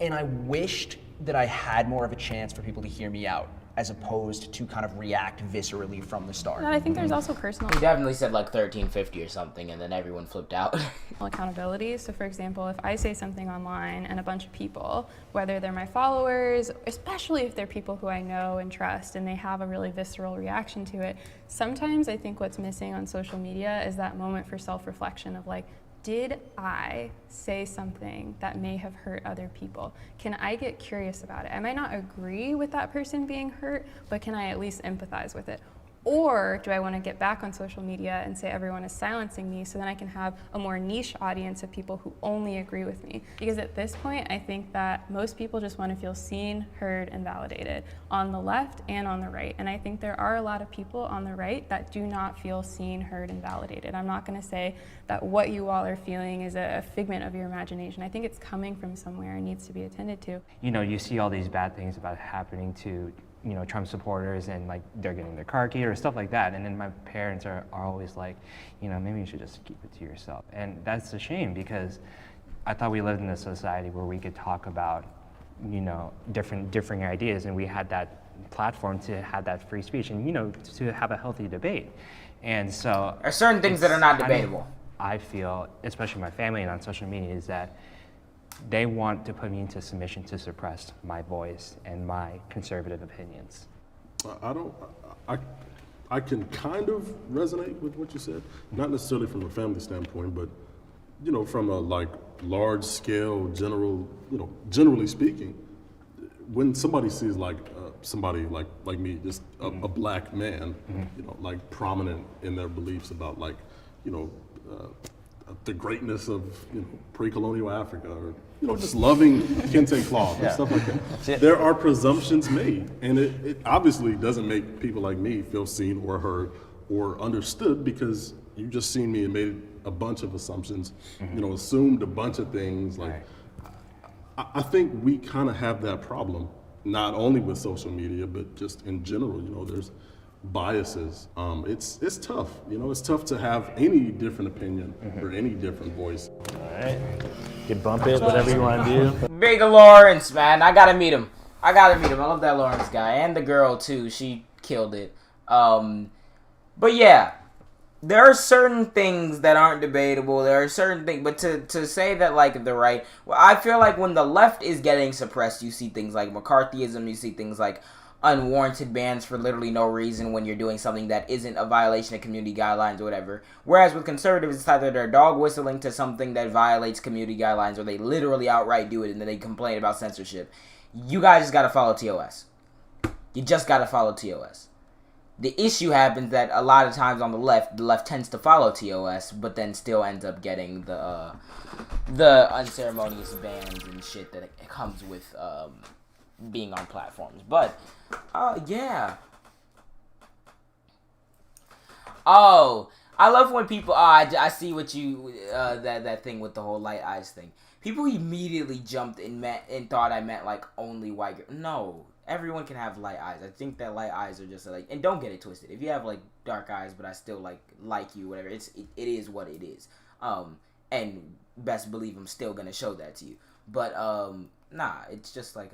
And I wished that I had more of a chance for people to hear me out, as opposed to kind of react viscerally from the start.
And I think there's also personal...
He definitely said like 1350 or something, and then everyone flipped out.
Accountability. So for example, if I say something online and a bunch of people, whether they're my followers, especially if they're people who I know and trust and they have a really visceral reaction to it, sometimes I think what's missing on social media is that moment for self-reflection of like, did I say something that may have hurt other people? Can I get curious about it? I might not agree with that person being hurt, but can I at least empathize with it? Or do I want to get back on social media and say everyone is silencing me so then I can have a more niche audience of people who only agree with me? Because at this point, I think that most people just want to feel seen, heard, and validated on the left and on the right. And I think there are a lot of people on the right that do not feel seen, heard, and validated. I'm not going to say that what you all are feeling is a figment of your imagination. I think it's coming from somewhere and needs to be attended to.
You know, you see all these bad things about happening to Trump supporters, and like they're getting their car keyed or stuff like that. And then my parents are always like, maybe you should just keep it to yourself. And that's a shame, because I thought we lived in a society where we could talk about, differing ideas, and we had that platform to have that free speech and, to have a healthy debate. And so
there are certain things that are not debatable.
I feel, especially my family and on social media, is that they want to put me into submission to suppress my voice and my conservative opinions.
I can kind of resonate with what you said, not necessarily from a family standpoint, but from a large scale, generally speaking, when somebody sees somebody like me, just a black man, prominent in their beliefs about the greatness of pre-colonial Africa, or just loving kente cloth and stuff like that. There are presumptions made, and it obviously doesn't make people like me feel seen or heard or understood, because you just seen me and made a bunch of assumptions, you know, assumed a bunch of things. Like, I think we kind of have that problem, not only with social media, but just in general. You know, there's biases. It's tough. You know, it's tough to have any different opinion or any different voice.
All right, you can bump it, whatever you want to do.
Big Lawrence, man, I gotta meet him. I love that Lawrence guy, and the girl too. She killed it. But yeah, there are certain things that aren't debatable. There are certain things, but to say that like the right, well, I feel like when the left is getting suppressed, you see things like McCarthyism. You see things like unwarranted bans for literally no reason when you're doing something that isn't a violation of community guidelines or whatever. Whereas with conservatives, it's either they're dog whistling to something that violates community guidelines or they literally outright do it and then they complain about censorship. You guys just gotta follow TOS. You just gotta follow TOS. The issue happens that a lot of times on the left tends to follow TOS, but then still ends up getting the unceremonious bans and shit that it comes with being on platforms. But yeah. Oh, I love when people. I see what you that thing with the whole light eyes thing. People immediately jumped and thought I meant like only white girls. No, everyone can have light eyes. I think that light eyes are just like, and don't get it twisted. If you have like dark eyes, but I still like you, whatever. It is what it is. And best believe I'm still gonna show that to you. But nah, it's just like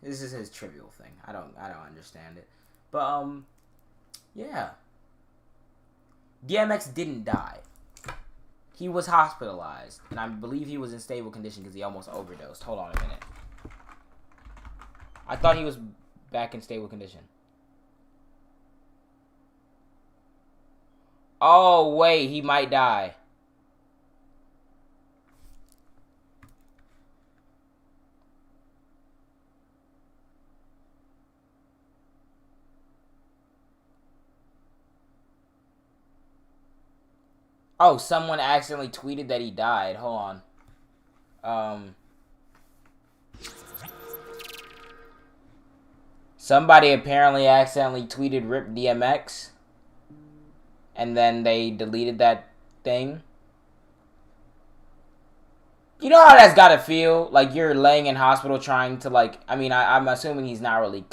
this is his trivial thing. I don't understand it. But yeah. DMX didn't die. He was hospitalized, and I believe he was in stable condition because he almost overdosed. Hold on a minute. I thought he was back in stable condition. Oh, wait, he might die. Oh, someone accidentally tweeted that he died. Hold on. Somebody apparently accidentally tweeted RIP DMX. And then they deleted that thing. You know how that's gotta feel? Like you're laying in hospital trying to like... I mean, I'm assuming he's not really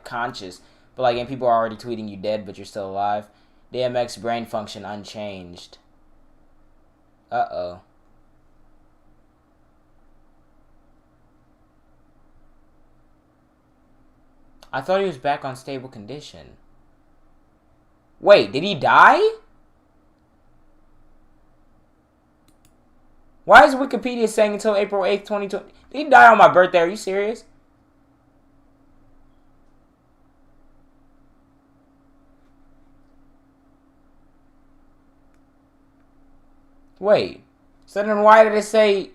conscious. But like, and people are already tweeting you dead, but you're still alive. DMX brain function unchanged. Uh-oh. I thought he was back on stable condition. Wait, did he die? Why is Wikipedia saying until April 8th, 2020? Did he die on my birthday? Are you serious? Wait, so then why did it say...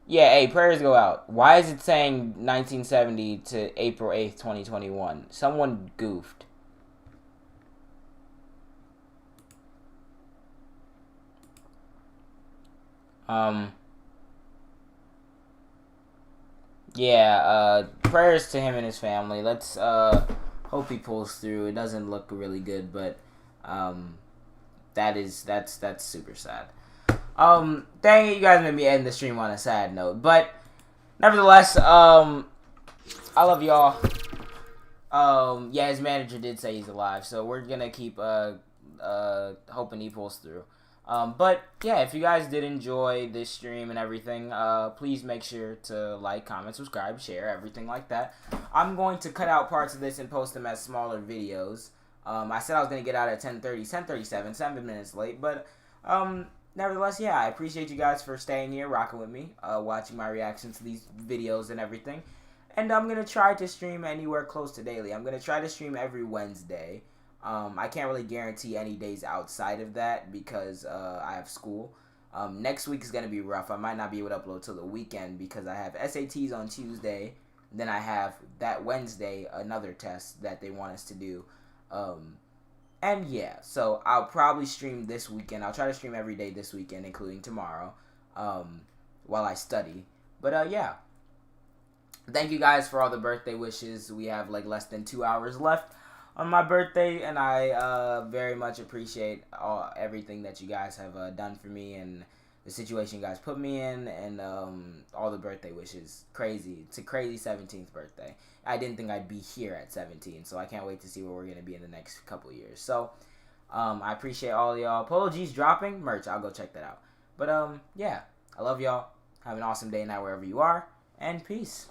Yeah, hey, prayers go out. Why is it saying 1970 to April 8th, 2021? Someone goofed. Yeah, prayers to him and his family. Let's, hope he pulls through. It doesn't look really good, but, that's super sad. Dang it, you guys made me end the stream on a sad note, but nevertheless, I love y'all. Yeah, his manager did say he's alive, so we're gonna keep, hoping he pulls through. But yeah, if you guys did enjoy this stream and everything, please make sure to like, comment, subscribe, share, everything like that. I'm going to cut out parts of this and post them as smaller videos. I said I was going to get out at 10:37, 7 minutes late, but, nevertheless, yeah, I appreciate you guys for staying here, rocking with me, watching my reactions to these videos and everything. And I'm going to try to stream anywhere close to daily. I'm going to try to stream every Wednesday. I can't really guarantee any days outside of that because I have school. Next week is going to be rough. I might not be able to upload till the weekend because I have SATs on Tuesday. Then I have that Wednesday another test that they want us to do. And yeah, so I'll probably stream this weekend. I'll try to stream every day this weekend, including tomorrow, while I study. But yeah, thank you guys for all the birthday wishes. We have like less than 2 hours left on my birthday, and I very much appreciate everything that you guys have done for me and the situation you guys put me in, and all the birthday wishes. Crazy. It's a crazy 17th birthday. I didn't think I'd be here at 17, so I can't wait to see where we're going to be in the next couple of years. So I appreciate all y'all. Polo G's dropping merch. I'll go check that out. But yeah, I love y'all. Have an awesome day now wherever you are, and peace.